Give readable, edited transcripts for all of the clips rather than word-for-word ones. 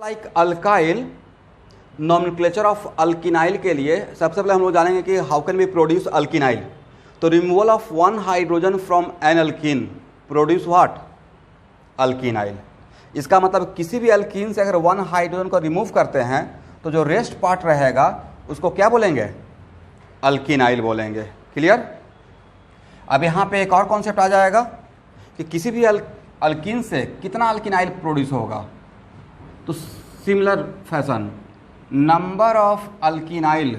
Like alkyl nomenclature of alkenyl के लिए सबसे पहले हम लोग जानेंगे कि how can we produce alkenyl. तो removal of one hydrogen from an alkene produce what? Alkenyl. इसका मतलब किसी भी अल्कीन से अगर वन हाइड्रोजन को रिमूव करते हैं तो जो रेस्ट पार्ट रहेगा उसको क्या बोलेंगे? अल्किनाइल बोलेंगे। क्लियर? अब यहाँ पे एक और कॉन्सेप्ट आ जाएगा कि किसी भी अल्कीन से कितना अल्किनाइल प्रोड्यूस होगा। तो similar fashion number of alkenyl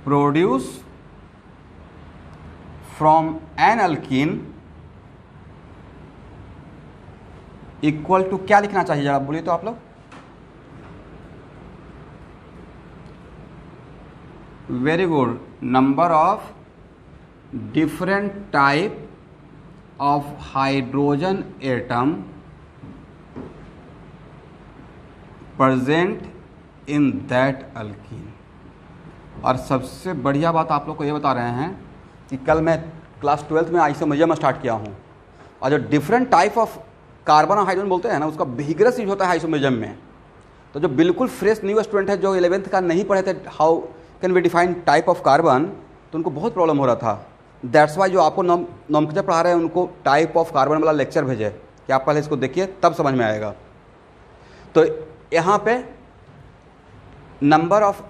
produce from an alkene equal to क्या लिखना चाहिए जरा बोलिए तो आप लोग? Very good. Number of different type of hydrogen atom present in that alkene. और सबसे बढ़िया बात आप लोग को ये बता रहे हैं कि कल मैं क्लास 12th में आइसोमेरिज्म स्टार्ट किया हूँ, और जो डिफरेंट टाइप ऑफ कार्बन और हाइड्रोजन बोलते हैं ना, उसका बिगरस यूज होता है आइसोमेरिज्म में। तो जो बिल्कुल फ्रेश न्यू स्टूडेंट है जो 11th का नहीं पढ़े थे how can we define type of carbon, तो उनको बहुत प्रॉब्लम हो रहा था। दैट्स वाई जो आपको नॉमेनक्लेचर पढ़ा रहे हैं उनको टाइप ऑफ कार्बन वाला लेक्चर भेजे कि आप पहले इसको देखिए तब समझ में आएगा। तो यहाँ पे नंबर ऑफ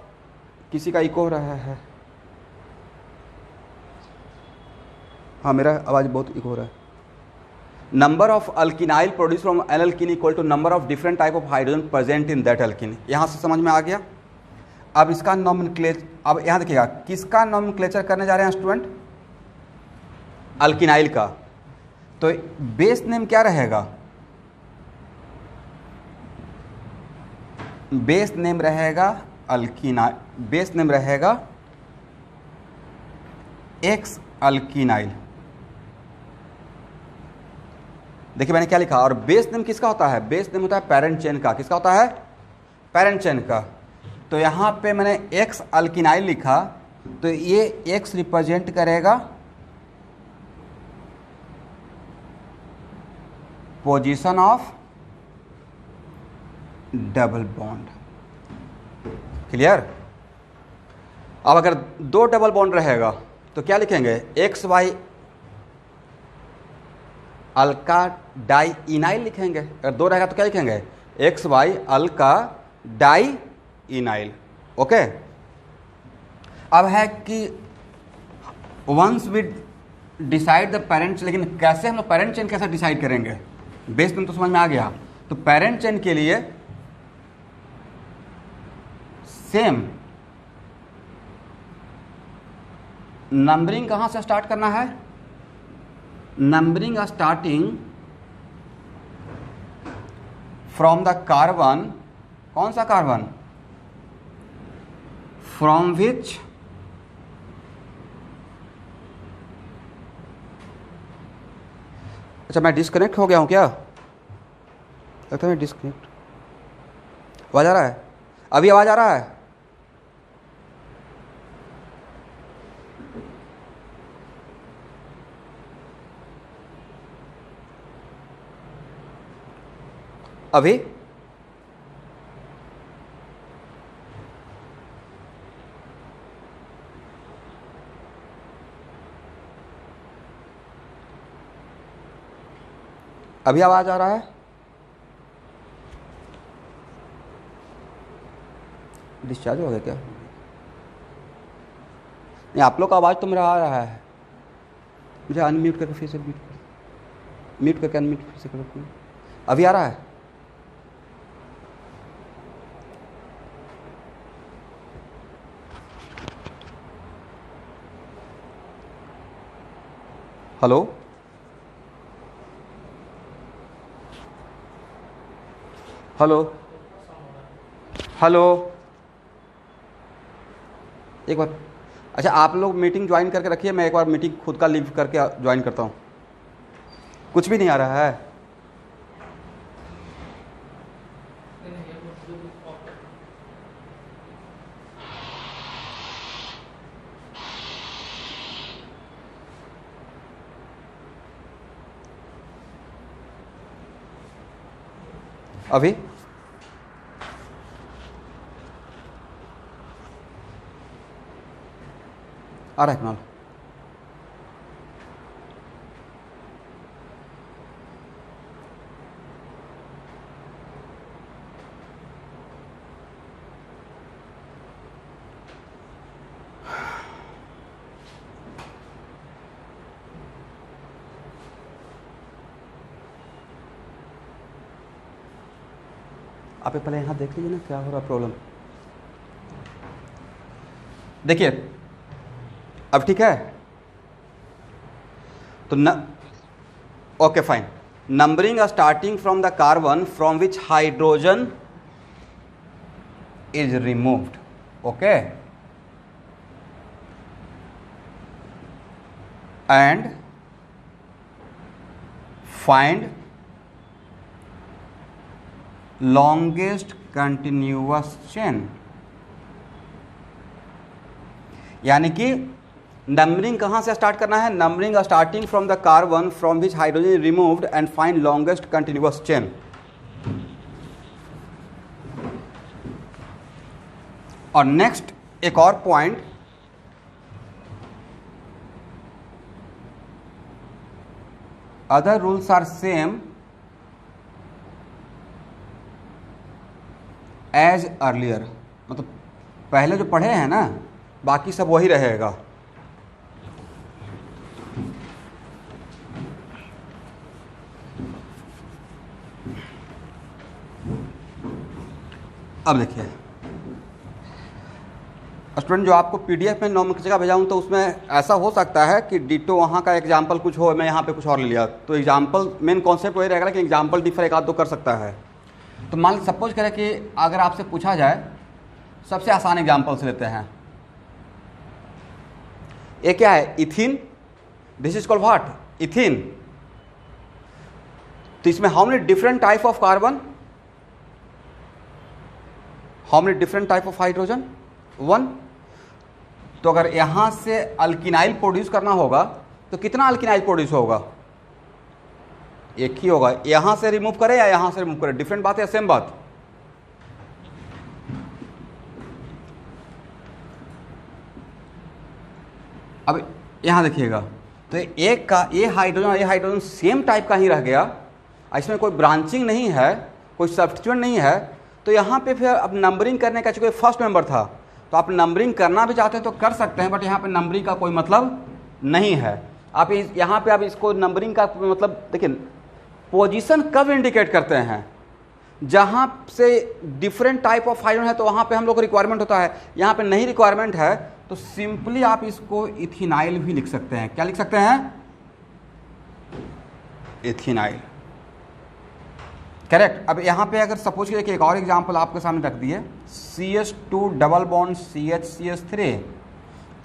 किसी का इको हो रहा है। हाँ मेरा आवाज़ बहुत इको हो रहा है। Number of alkenyl produce from an alkene equal to number of different type of hydrogen present in that alkene. यहाँ से समझ में आ गया। अब इसका नॉमेनक्लेचर, अब यहाँ देखिएगा किसका नॉमेनक्लेचर करने जा रहे हैं स्टूडेंट? अल्किनाइल का। तो बेस नेम क्या रहेगा? बेस नेम रहेगा अल्किनाइल, बेस नेम रहेगा एक्स अल्किनाइल। देखिए मैंने क्या लिखा। और बेस नेम किसका होता है? बेस नेम होता है पेरेंट चेन का। किसका होता है? पेरेंट चेन का। तो यहाँ पे मैंने एक्स अल्किनाइल लिखा, तो ये एक्स रिप्रेजेंट करेगा position of double bond. Clear? अब अगर दो डबल बॉन्ड रहेगा तो क्या लिखेंगे? X y alkadienyl लिखेंगे। अगर दो रहेगा तो क्या लिखेंगे? X y alkadienyl. Okay. अब है कि once we decide the parent, लेकिन कैसे हम लोग पेरेंट चेन कैसे डिसाइड करेंगे? बेस में तो समझ में आ गया। तो पेरेंट चेन के लिए सेम नंबरिंग कहां से स्टार्ट करना है? Numbering starting from the carbon. कौन सा कार्बन? फ्रॉम विच अच्छा मैं डिस्कनेक्ट हो गया हूं क्या? लगता है मैं डिस्कनेक्ट। आवाज आ रहा है? अभी आवाज आ रहा है? अभी अभी आवाज आ रहा है? डिस्चार्ज हो गया क्या? नहीं, आप लोग का आवाज तो मेरा आ रहा है। मुझे अनम्यूट करके फिर से म्यूट करके अनम्यूट फिर से करो। अभी आ रहा है? हेलो हेलो हेलो, एक बार। अच्छा आप लोग मीटिंग ज्वाइन करके रखिए, मैं एक बार मीटिंग खुद का लीव करके ज्वाइन करता हूँ। कुछ भी नहीं आ रहा है? अभी आ रहा है कमाल। आप पहले यहाँ देख लीजिए ना क्या हो रहा प्रॉब्लम। देखिए अब ठीक है तो okay fine. Numbering starting from the carbon from which hydrogen is removed. Okay and find longest continuous chain. यानी कि नंबरिंग कहां से स्टार्ट करना है? Numbering starting from the carbon from which hydrogen removed and find longest continuous chain. और next एक और point, other rules are same as earlier. मतलब पहले जो पढ़े हैं ना बाकी सब वही रहेगा। अब देखिए स्टूडेंट, जो आपको पीडीएफ में नॉर्मल की जगह भेजा हूं तो उसमें ऐसा हो सकता है कि डिटो वहाँ का एग्जाम्पल कुछ हो, मैं यहाँ पे कुछ और ले लिया। तो एग्जाम्पल मेन कॉन्सेप्ट वही रहेगा कि एग्जाम्पल डिफर एक आध दो कर सकता है। तो मान सपोज करें कि अगर आपसे पूछा जाए, सबसे आसान एग्जाम्पल से लेते हैं, ये क्या है? इथिन। This is called what? इथिन। तो इसमें how many different type of carbon, how many different type of hydrogen? 1। तो अगर यहां से अल्किनाइल प्रोड्यूस करना होगा तो कितना अल्किनाइल प्रोड्यूस होगा? एक ही होगा। यहां से रिमूव करें या यहां से रिमूव करें, डिफरेंट बात है सेम बात? अब यहां देखिएगा तो एक का ये हाइड्रोजन सेम टाइप का ही रह गया, इसमें कोई ब्रांचिंग नहीं है, कोई सब्स्टिट्यूएंट नहीं है। तो यहाँ पे फिर अब नंबरिंग करने का, चूंकि फर्स्ट मेंबर था तो आप नंबरिंग करना भी चाहते हैं तो कर सकते हैं, बट यहाँ पे नंबरिंग का कोई मतलब नहीं है। आप यहाँ पे आप इसको नंबरिंग का मतलब देखिए, पोजीशन कब इंडिकेट करते हैं? जहाँ से डिफरेंट टाइप ऑफ हाइड्रोजन है तो वहाँ पे हम लोग को रिक्वायरमेंट होता है। यहाँ पे नहीं रिक्वायरमेंट है तो सिंपली आप इसको इथिनाइल भी लिख सकते हैं। क्या लिख सकते हैं? इथिनाइल। करेक्ट। अब यहाँ पे अगर सपोज करिए कि एक और एग्जांपल आपके सामने रख दिए, CH2 डबल बॉन्ड CH3।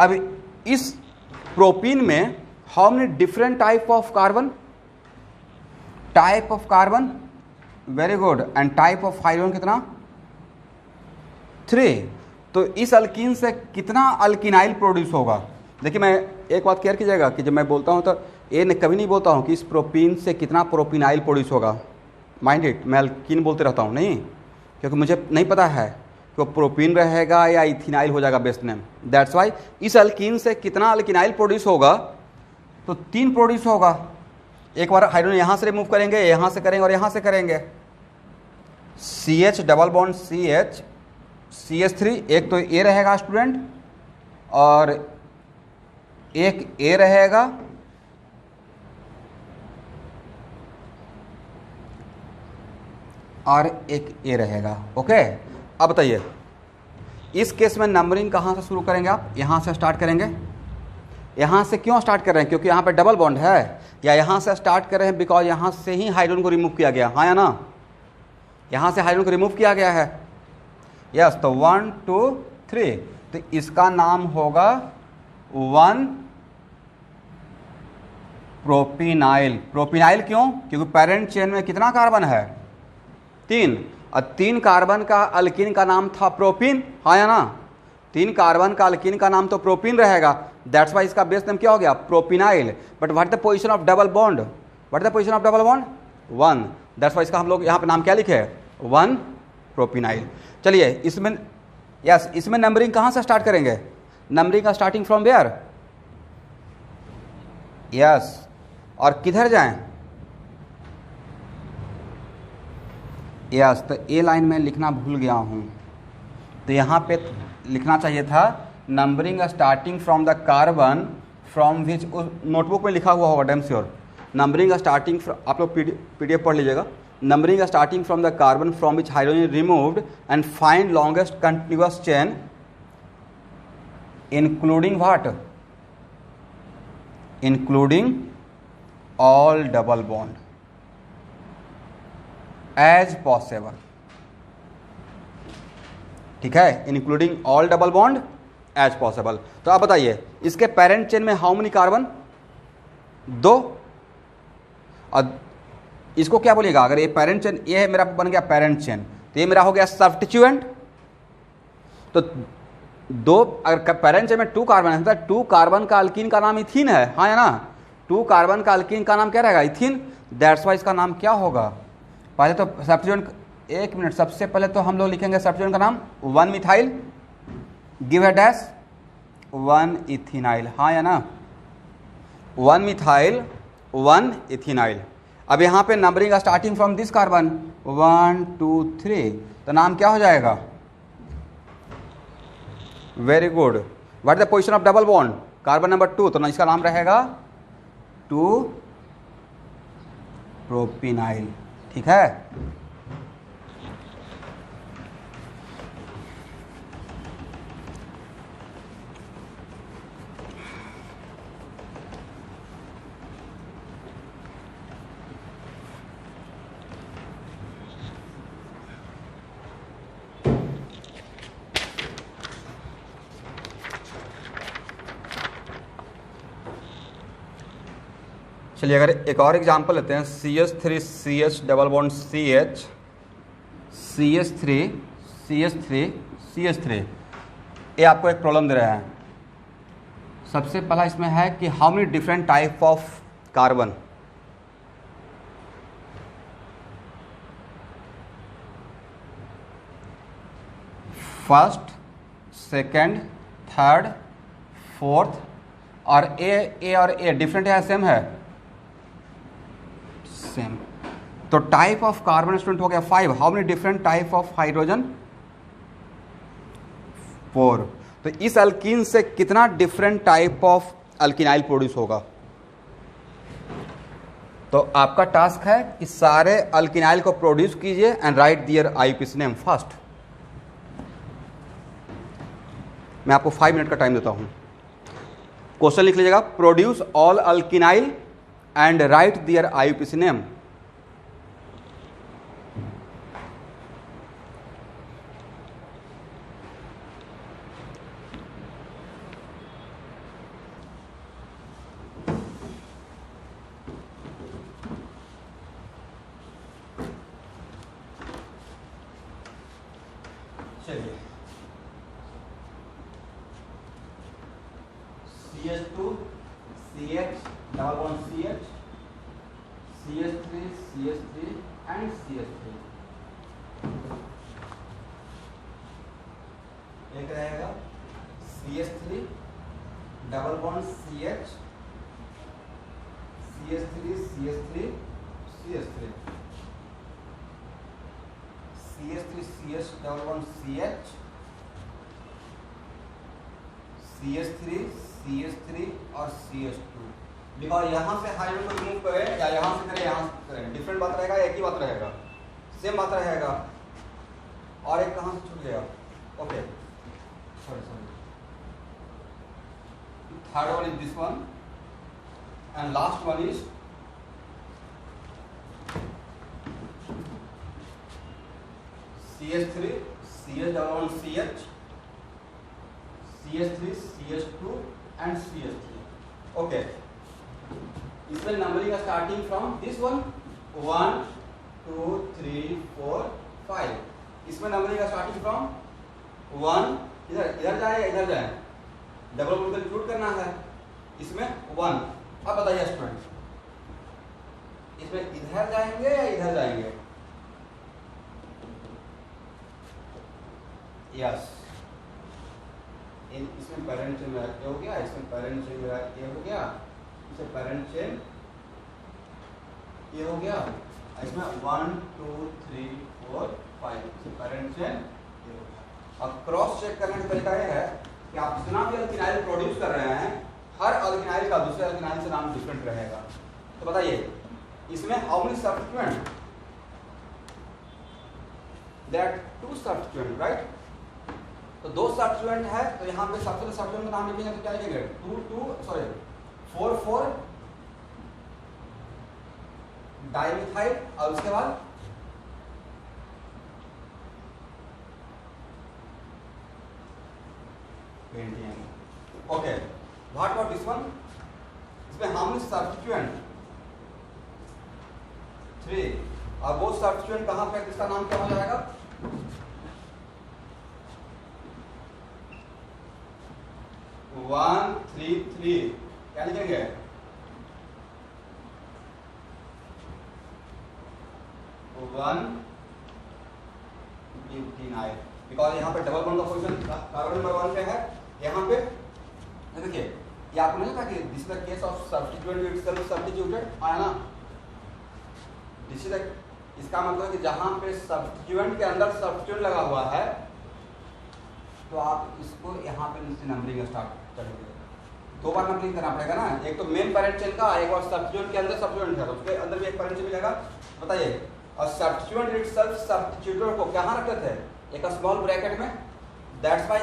अब इस प्रोपीन में how many different type of carbon? Type of carbon, very good. And type of hydrogen कितना? 3। तो इस अल्कीन से कितना अल्किनाइल प्रोड्यूस होगा? देखिए मैं एक बात क्लियर कीजिएगा कि जब मैं बोलता हूं तो ये कभी नहीं बोलता हूं कि इस प्रोपीन से कितना प्रोपीनाइल प्रोड्यूस होगा। माइंड इट, मैं अल्कीन बोलते रहता हूं, नहीं, क्योंकि मुझे नहीं पता है कि वो प्रोपीन रहेगा या इथिनाइल हो जाएगा बेस्ट नेम। दैट्स वाई इस अल्कीन से कितना अल्किनाइल प्रोड्यूस होगा? तो 3 प्रोड्यूस होगा। एक बार हाइड्रोजन यहाँ से रिमूव करेंगे, यहाँ से करेंगे और यहाँ से करेंगे। CH double bond CH CH3, एक तो ए रहेगा स्टूडेंट और एक ए रहेगा, और एक ए रहेगा। ओके, अब बताइए इस केस में नंबरिंग कहाँ से शुरू करेंगे? आप यहाँ से स्टार्ट करेंगे। यहाँ से क्यों स्टार्ट कर रहे हैं? क्योंकि यहाँ पे डबल बॉन्ड है। या यहाँ से स्टार्ट कर रहे हैं बिकॉज यहाँ से ही हाइड्रोजन को रिमूव किया गया, हाँ या ना? यहाँ से हाइड्रोजन को रिमूव किया गया है। यस, तो 1 2 3, तो इसका नाम होगा 1 प्रोपीनाइल। प्रोपीनाइल क्यों? क्योंकि पेरेंट चेन में कितना कार्बन है? 3, और 3 कार्बन का अल्कीन का नाम था प्रोपीन, हाँ या ना? 3 कार्बन का अल्कीन का नाम तो प्रोपीन रहेगा। दैट्स वाई इसका बेस नेम क्या हो गया? Propenyl. But what the position of double bond? What the position of double bond? 1। That's why इसका हम लोग यहाँ पे नाम क्या लिखे? 1 प्रोपिनाइल। चलिए इसमें यस इसमें नंबरिंग कहाँ से स्टार्ट करेंगे? नंबरिंग का स्टार्टिंग फ्रॉम वेयर? यस, और किधर जाएं? यस, तो ए लाइन में लिखना भूल गया हूँ, तो यहाँ पे लिखना चाहिए था numbering starting from the carbon from which, notebook में लिखा हुआ होगा डैम श्योर। नंबरिंग स्टार्टिंग, आप लोग पीडीएफ पढ़ लीजिएगा। Numbering starting from the carbon from which hydrogen removed and find longest continuous chain including what? Including all double bond as possible. ठीक है, including all double bond as possible. तो आप बताइए इसके पेरेंट चेन में how many carbon? 2। और इसको क्या बोलिएगा? अगर ये पेरेंट चेन, ये है मेरा बन गया पेरेंट चेन, तो ये मेरा हो गया सब्स्टिट्यूएंट। तो 2, अगर पेरेंट चेन में 2 कार्बन है तो 2 कार्बन का अल्कीन का नाम इथीन है, हाँ या ना? 2 कार्बन का अल्कीन का नाम क्या रहेगा? इथीन। दैट्स वाई इसका नाम क्या होगा? पहले तो सब्स्टिट्यूएंट, एक मिनट, सबसे पहले तो हम लोग लिखेंगे सब्स्टिट्यूएंट का नाम 1 methyl, give a dash 1 ethenyl, हाँ या ना? 1 मिथाइल 1 इथेनाइल। अब यहाँ पे numbering starting from this carbon 1 2 3, तो नाम क्या हो जाएगा? Very good. What is the position of double bond? Carbon number 2, तो इसका नाम रहेगा 2 प्रोपिनाइल। ठीक है, चलिए अगर एक और एग्जांपल लेते हैं, CH3 CH double bond CH, CH3 CH3 CH3, ये आपको एक प्रॉब्लम दे रहा है। सबसे पहला इसमें है कि how many different type of carbon? First, second, third, fourth, और ए और ए डिफरेंट है, सेम है? सेम। तो टाइप ऑफ कार्बन स्टूडेंट हो गया 5। How many different type of hydrogen? 4। तो इस अल्कीन से कितना different type of alkenyl produce होगा? तो आपका टास्क है कि सारे अल्किनाइल को प्रोड्यूस कीजिए and write their IUPAC name first. मैं आपको 5 मिनट का टाइम देता हूं। क्वेश्चन लिख लीजिएगा, produce all alkenyl and write their IUPAC name. चलिए CH2 CH double bond CH, CH3 CH3 and CH3, एक रहेगा CH3 double bond CH, CH3 CH3 CH3, CH3 CH double bond CH, CH3 CH3 और CH2। Because यहाँ से hydrogen को remove करें या यहाँ से करें, यहाँ से करें, डिफरेंट बात रहेगा, एक ही बात रहेगा, सेम बात रहेगा। और एक कहाँ से छूट गया? Okay, sorry, third one is this one and last one is CH3 CH double bond CH, CH3 CH2 and CH3। Okay, इसमें numbering starting from this one 1 2 3 4 5। इसमें नंबरिंग स्टार्टिंग फ्रॉम 1, इधर जाए, इधर जाए, डबल बॉन्ड इंक्लूड करना है। इसमें 1। अब बताइए स्टूडेंट, इसमें इधर जाएंगे या इधर जाएंगे? यस, इसमें पेरेंट चेन मेरा ए हो गया, इसमें पेरेंट चेन मेरा ए हो गया, इसमें पेरेंट चेन ये हो गया, इसमें 1 2 3 4 5 इसमें पेरेंट चेन ये हो गया। अब क्रॉस चेक करने का तरीका ये है कि आप जितना भी अल्किनाइल प्रोड्यूस कर रहे हैं, हर अल्किनाइल का दूसरे अल्किनाइल से नाम डिफरेंट रहेगा। तो बताइए इसमें how many substituent? There are 2 substituent, right? तो 2 सब्स्टिट्यूएंट है, तो यहाँ पे सबसे पहले सब्स्टिट्यूएंट का नाम लिखेंगे तो क्या लिखेंगे? 4 4 डाइमिथाइल और उसके बाद Pentium. Okay, what about this one? इसमें हाउ मेनी सब्स्टिट्यूएंट? 3 और वो सब्स्टिट्यूएंट कहां पे, इसका नाम क्या हो जाएगा? 1 3 3 क्या लिखेंगे? 1 ब्यूटेनाइल, बिकॉज यहाँ पे डबल बॉन्ड का पोजीशन कार्बन नंबर 1 पे है। यहाँ पे देखिए ये आपको नहीं लगा कि this is the case of substituent itself substituted, आया ना? दिस इज इसका मतलब कि जहाँ पे सब्स्टिट्यूएंट के अंदर सब्स्टिट्यूएंट लगा हुआ है तो आप इसको यहाँ पे नीचे नंबरिंग स्टार्ट करेंगे। 2 बार नंबरिंग करना पड़ेगा ना, एक तो मेन पेरेंट चेन का, एक और सब्स्टिट्यूएंट के अंदर सब्स्टिट्यूएंट है, उसके अंदर भी एक पेरेंट चेन मिलेगा। बताइए, और सब्स्टिट्यूएंट इटसेल्फ सब्स्टिट्यूटर को कहाँ रखते थे? एक स्मॉल ब्रैकेट में। दैट्स व्हाई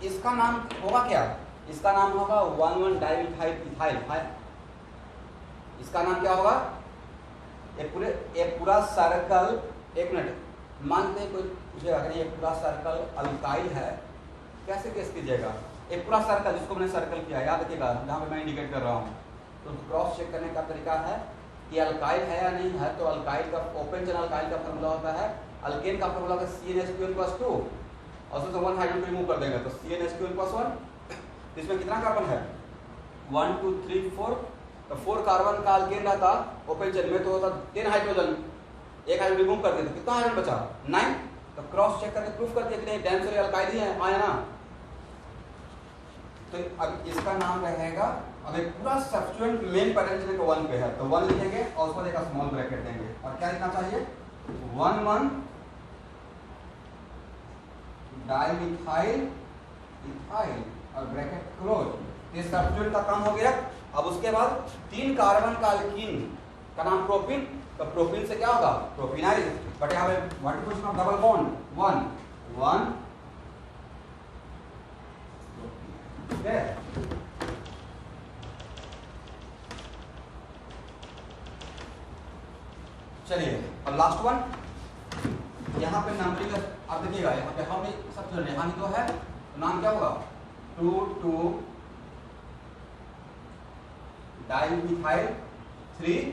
इसका नाम होगा क्या? इसका नाम होगा 1 डाइमिथाइल इथाइल। इसका नाम क्या होगा? एक पूरा सर्कल, एक मिनट मानते हैं कोई पूछेगा कि ये पूरा सर्कल अल्काइल है, कैसे केस कीजिएगा? एक पूरा सर्कल जिसको मैंने सर्कल किया, याद रखिएगा जहाँ पे मैं इंडिकेट कर रहा हूँ। तो क्रॉस चेक करने का तरीका है कि अल्काइल है या नहीं है। तो अल्काइल का ओपन चेन अल्काइल का फॉर्मूला होता है, अल्केन का फॉर्मूला होता है CnH2n+2 और उसमें 1 हाइड्रोजन रिमूव कर देंगे तो CnH2n+1। इसमें कितना कार्बन है? 1 2 3 4। तो 4 कार्बन का अल्केन रहता ओपन चेन में तो होता 10 हाइड्रोजन, 1 हाइड्रोजन रिमूव कर देते, कितना हाइड्रोजन बचा? 9। तो क्रॉस चेक करके प्रूफ कर दिया कि नहीं डैम से अल्काइल ही है, आया ना? तो अब इसका नाम रहेगा, अब एक पूरा सब्स्टिट्यूएंट मेन पेरेंट चेन का 1 पे है तो 1 लिखेंगे और उसको एक स्मॉल ब्रैकेट देंगे और क्या लिखना चाहिए? 1 डाइमिथाइल इथाइल और ब्रैकेट क्लोज। इस सब्स्टिट्यूएंट का काम हो गया। अब उसके बाद 3 कार्बन का अल्कीन का नाम प्रोपीन, तो प्रोपीन से क्या होगा? प्रोपीनाइल। बट यहाँ पे what is of double bond? 1 ठीक है। चलिए अब लास्ट वन, यहाँ पे नंबरिंग आप देखिएगा, यहाँ पे हम सब यहाँ तो है तो नाम क्या होगा? 2 डाइमिथाइल 3।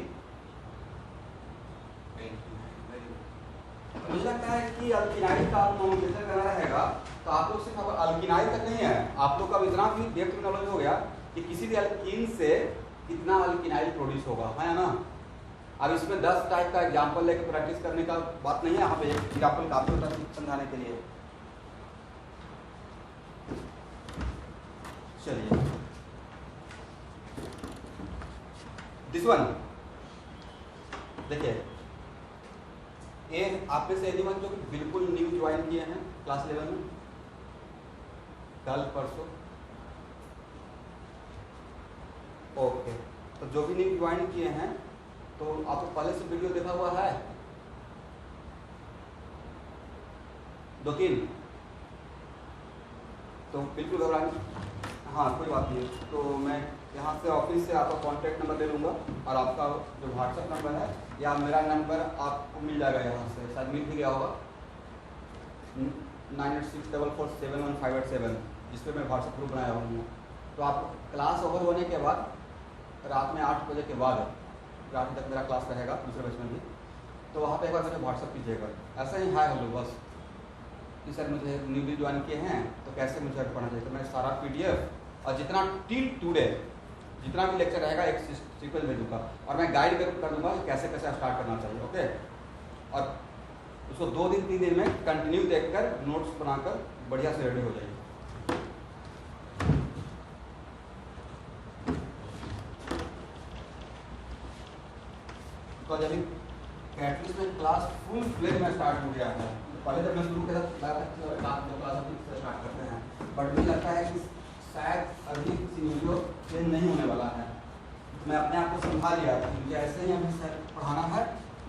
तो मुझे लगता है कि अल्किनाइल का नोमेनक्लेचर करना रहेगा तो आप लोग सिर्फ अल्किनाइल तक नहीं है, आप लोग का इतना भी डेप्थ नॉलेज हो गया कि किसी भी अल्कीन से कितना अल्किनाइल प्रोड्यूस होगा, है ना? अब इसमें 10 टाइप का एग्जाम्पल लेकर प्रैक्टिस करने का बात नहीं है, यहाँ पे एक एग्जाम्पल काफी होता है समझाने के लिए। चलिए दिस वन देखिए, आप में से एनीवन जो बिल्कुल न्यू ज्वाइन किए हैं क्लास 11 में, कल परसों, ओके, तो जो भी न्यू ज्वाइन किए हैं तो आपको पहले से वीडियो देखा हुआ है 2-3, तो बिल्कुल घबराएं, हाँ कोई बात नहीं। तो मैं यहाँ से ऑफिस से आपका कॉन्टैक्ट नंबर ले लूँगा और आपका जो व्हाट्सएप नंबर है या मेरा नंबर आपको मिल जाएगा, यहाँ से शायद मिल भी गया होगा 9864471587, जिस पर मैं व्हाट्सएप ग्रुप बनाया हूँ। तो आप क्लास ओवर होने के बाद रात में 8 बजे के बाद रात तक मेरा क्लास रहेगा दूसरे बैच में भी, तो वहाँ पे एक बार मुझे व्हाट्सअप कीजिएगा, ऐसा ही हाय हेलो बस कि सर मुझे न्यूली ज्वाइन किए हैं तो कैसे मुझे पढ़ना चाहिए। तो मैं सारा PDF और जितना टिल टुडे जितना भी लेक्चर रहेगा एक सीक्वेंस भेजूँगा और मैं गाइड कर दूँगा कि कैसे कैसे स्टार्ट करना चाहिए। ओके, और उसको 2 दिन 3 दिन में कंटिन्यू देखकर नोट्स बनाकर बढ़िया से रेडी हो जाइए। तो जब कैटलिस्ट में क्लास फुल फ्लेज में स्टार्ट हो गया है, पहले जब मैं शुरू किया था क्लास स्टार्ट करते हैं, बट मुझे लगता है कि शायद अभी सीनियो चेंज नहीं होने वाला है। मैं अपने आप को समझा लिया कि मुझे ऐसे ही अभी पढ़ाना है,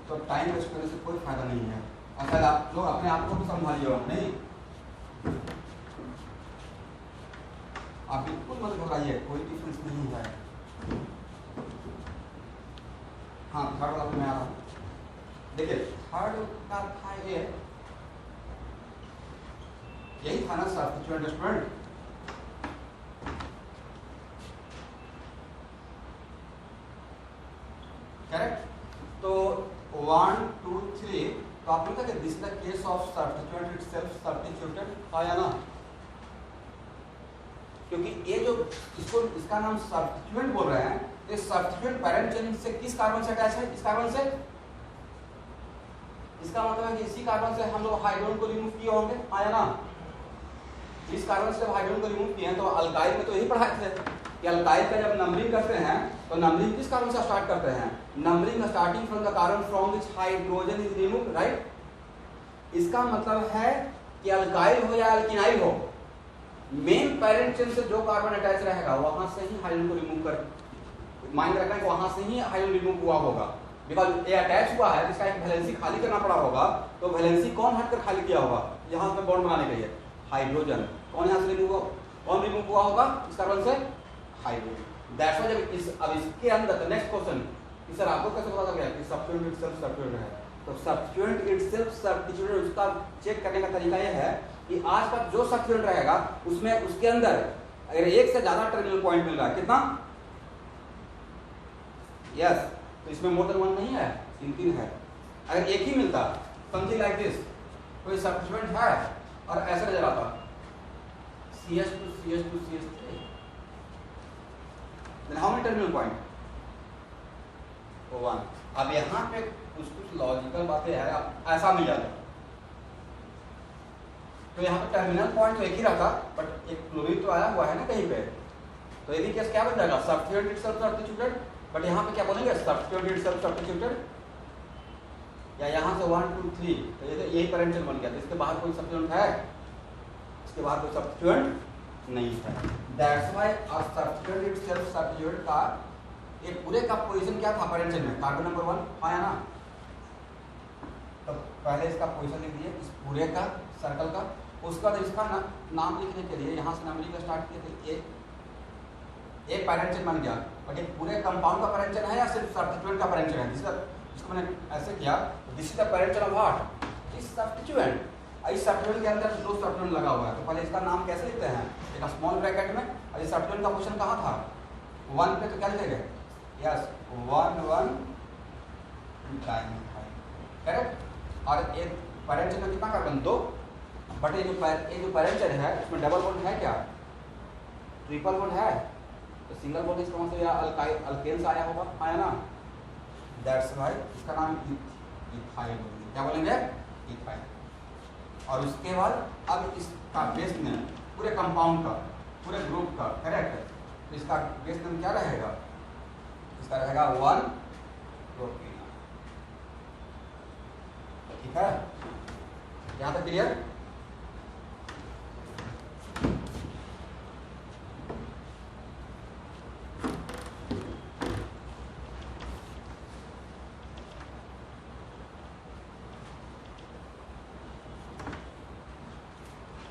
तो टाइम वेस्ट करने से कोई फायदा नहीं है। अगर आप लोग अपने आप को भी संभालिए हो नहीं, आप बिल्कुल मत घबराइए, कोई डिफरेंस नहीं है। हाँ, थर्ड वाला मैं आ रहा हूँ। देखिए थर्ड का था ये, यही था ना सब्स्टिट्यूएंट स्टूडेंट। करेक्ट। तो 1 2 3, तो आप लोग this is the case of substituent itself substituted, आया ना? क्योंकि ये जो इसका नाम सब्स्टिट्यूएंट बोल रहे हैं, ये सब्स्टिट्यूएंट पैरेंट चेन से किस कार्बन से अटैच है? इस कार्बन से। इसका मतलब है कि इसी कार्बन से हम लोग हाइड्रोजन को रिमूव किए होंगे, आया ना? इस कार्बन से जब हाइड्रोजन को रिमूव किए हैं, तो अल्काइल में तो यही पढ़ाए थे कि अल्काइल का जब नंबरिंग करते हैं तो नंबरिंग किस कार्बन से स्टार्ट करते हैं? Numbering starting from the carbon from which hydrogen is remove, right? इसका मतलब है कि अल्काइल हो या अल्किनाइल हो, मेन पैरेंट चेन से जो कार्बन अटैच रहेगा वहां से ही हाइड्रोजन को रिमूव कर, माइंड रखना है कि वहां से ही हाइड्रोजन रिमूव हुआ होगा। बिकॉज ये अटैच हुआ है, जिसका एक वैलेंसी खाली करना पड़ा होगा, तो वैलेंसी कौन हटकर खाली किया होगा? यहाँ पे बॉन्ड बनाने के लिए हाइड्रोजन। कौन यहाँ से रिमूव हुआ? कौन रिमूव हुआ होगा इस कार्बन से? हाइड्रोजन। दैट्स व्हाई जब अब इसके अंदर नेक्स्ट क्वेश्चन कि सर आपको कैसे पता गया कि सब्स्टिट्यूएंट इटसेल्फ सब्स्टिट्यूएंट है? तो सब्स्टिट्यूएंट इटसेल्फ सब्स्टिट्यूएंट, उसका चेक करने का तरीका यह है कि आज का जो सब्स्टिट्यूएंट रहेगा उसमें उसके अंदर अगर एक से ज्यादा टर्मिनल पॉइंट मिल रहा है, कितना? यस, तो इसमें मोर देन 1 नहीं है, 3 है। अगर एक ही मिलता, समथिंग लाइक दिस, कोई सब्स्टिट्यूएंट है और ऐसा नजर आता CH2 CH2 CH3, then how many terminal point? 1। अब यहाँ पे कुछ लॉजिकल बातें है, आप ऐसा मिल जाता तो यहाँ पे टर्मिनल पॉइंट तो एक ही रहता, बट एक क्लोरीन तो आया हुआ है ना कहीं पे, तो यदि केस क्या बन जाएगा? Substituent itself substituted. बट यहाँ पे क्या बोलेंगे? Substituent itself substituted. या यहाँ से 1 2 3, तो ये यही पैरेंट चेन बन गया। तो इसके बाहर कोई सब्स्टिट्यूएंट है? इसके बाहर कोई सब्स्टिट्यूएंट नहीं है। That's why substituent itself substituted का एक पूरे का पोजीशन क्या था पैरेंट चेन में? कार्बन नंबर 1 आया ना? तो पहले इसका पोजीशन लिख दिए, इस पूरे का सर्कल का। उसका इसका नाम लिखने के लिए यहाँ से नंबरिंग स्टार्ट किए थे। एक पैरेंट चेन बन गया, बट एक पूरे कंपाउंड का पैरेंट चेन है या सिर्फ सब्स्टिट्यूएंट का पैरेंट चेन है? जिसको मैंने ऐसे किया, this is the parent chain of what? This substituent. इस सब्स्टिट्यूएंट के अंदर 2 सब्स्टिट्यूएंट लगा हुआ है, तो पहले इसका नाम कैसे लिखते हैं? एक स्मॉल ब्रैकेट में। और इस सब्स्टिट्यूएंट का पोजीशन कहाँ था? 1 पे, तो क्या लिखेंगे? Yes, 1 1 dimethyl, correct. और एक पैरेंट चेन में कितना कार्बन? 2। बट ये जो पैरेंट चेन है इसमें डबल बॉन्ड है क्या? ट्रिपल बॉन्ड है? तो सिंगल बॉन्ड इसका मतलब या अल्केन से आया होगा, आया ना? दैट्स व्हाई इसका नाम इथाइल। क्या बोलेंगे? इथाइल। और उसके बाद अब इसका बेस नेम पूरे कंपाउंड का, पूरे ग्रुप का, करेक्ट। तो इसका बेस नेम क्या रहेगा? इसका रहेगा 1 प्रोपीन। ठीक है, यहाँ तक क्लियर?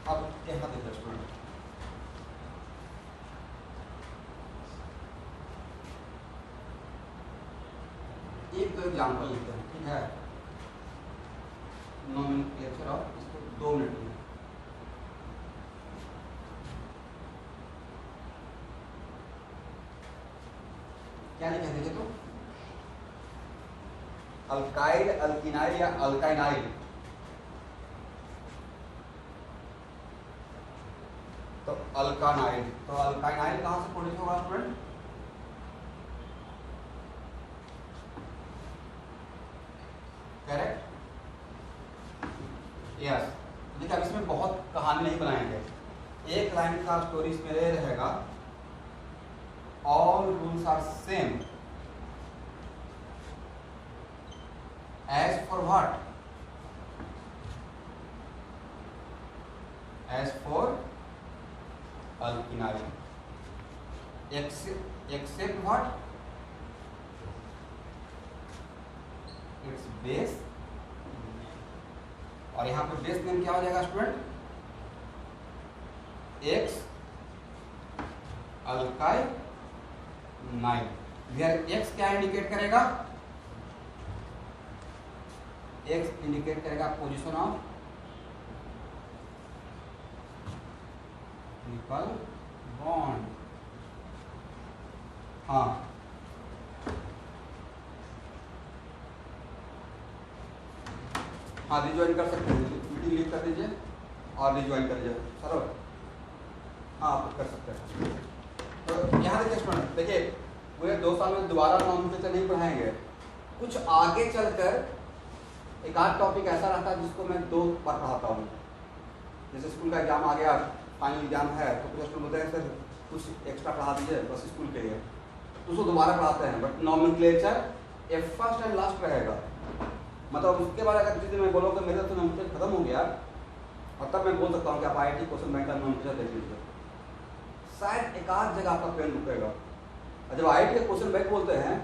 अब यहाँ देखिए स्टूडेंट, एक दो एग्जाम्पल लिखते हैं, ठीक है? नॉमेनक्लेचर ऑफ, इसको 2 मिनट में। क्या लिखा है देखिए तो? अल्काइल, अल्किनाइल या अल्काइनाइल। तो अल्कानाइल, तो अल्काइनाइल कहाँ से प्रोड्यूस होगा स्टूडेंट? करेक्ट। यस, देखिए अब इसमें बहुत कहानी नहीं बनाएंगे, एक लाइन का स्टोरी इसमें रहेगा। All rules are same as for what, as for alkenyl, except what, it's base. और यहां पे बेस नेम क्या हो जाएगा student, x alkynyl. X क्या इंडिकेट करेगा, एक्स इंडिकेट करेगा पोजीशन ऑफ ट्रिपल बॉन्ड। हाँ, हाँ रिज्वाइन कर सकते हैं, मीटिंग लीव कर दीजिए और रिज्वाइन कर दीजिए सर। हाँ आप कर सकते हैं। तो यहाँ देखिए स्टूडेंट, देखिए पूरे 2 साल में दोबारा नॉमेनक्लेचर नहीं पढ़ाएंगे, कुछ आगे चलकर एक आध टॉपिक ऐसा रहता है जिसको मैं 2 बार पढ़ाता हूँ। जैसे स्कूल का एग्जाम आ गया, फाइनल एग्जाम है, तो कुछ स्टूडेंट बोलते हैं सर कुछ एक्स्ट्रा पढ़ा दीजिए बस स्कूल के लिए, तो उसको दोबारा पढ़ाते हैं। बट नॉमेनक्लेचर ये फर्स्ट एंड लास्ट रहेगा। मतलब उसके बाद अगर किसी दिन मैं बोलूँ कि मेरा तो नॉमेनक्लेचर खत्म हो गया, और तब मैं बोल सकता हूँ कि आप IIT क्वेश्चन बैंक का नॉमेनक्लेचर देख लीजिए, शायद एक आध जगह आपका पेन रुकेगा। और जब IIT के क्वेश्चन बैंक बोलते हैं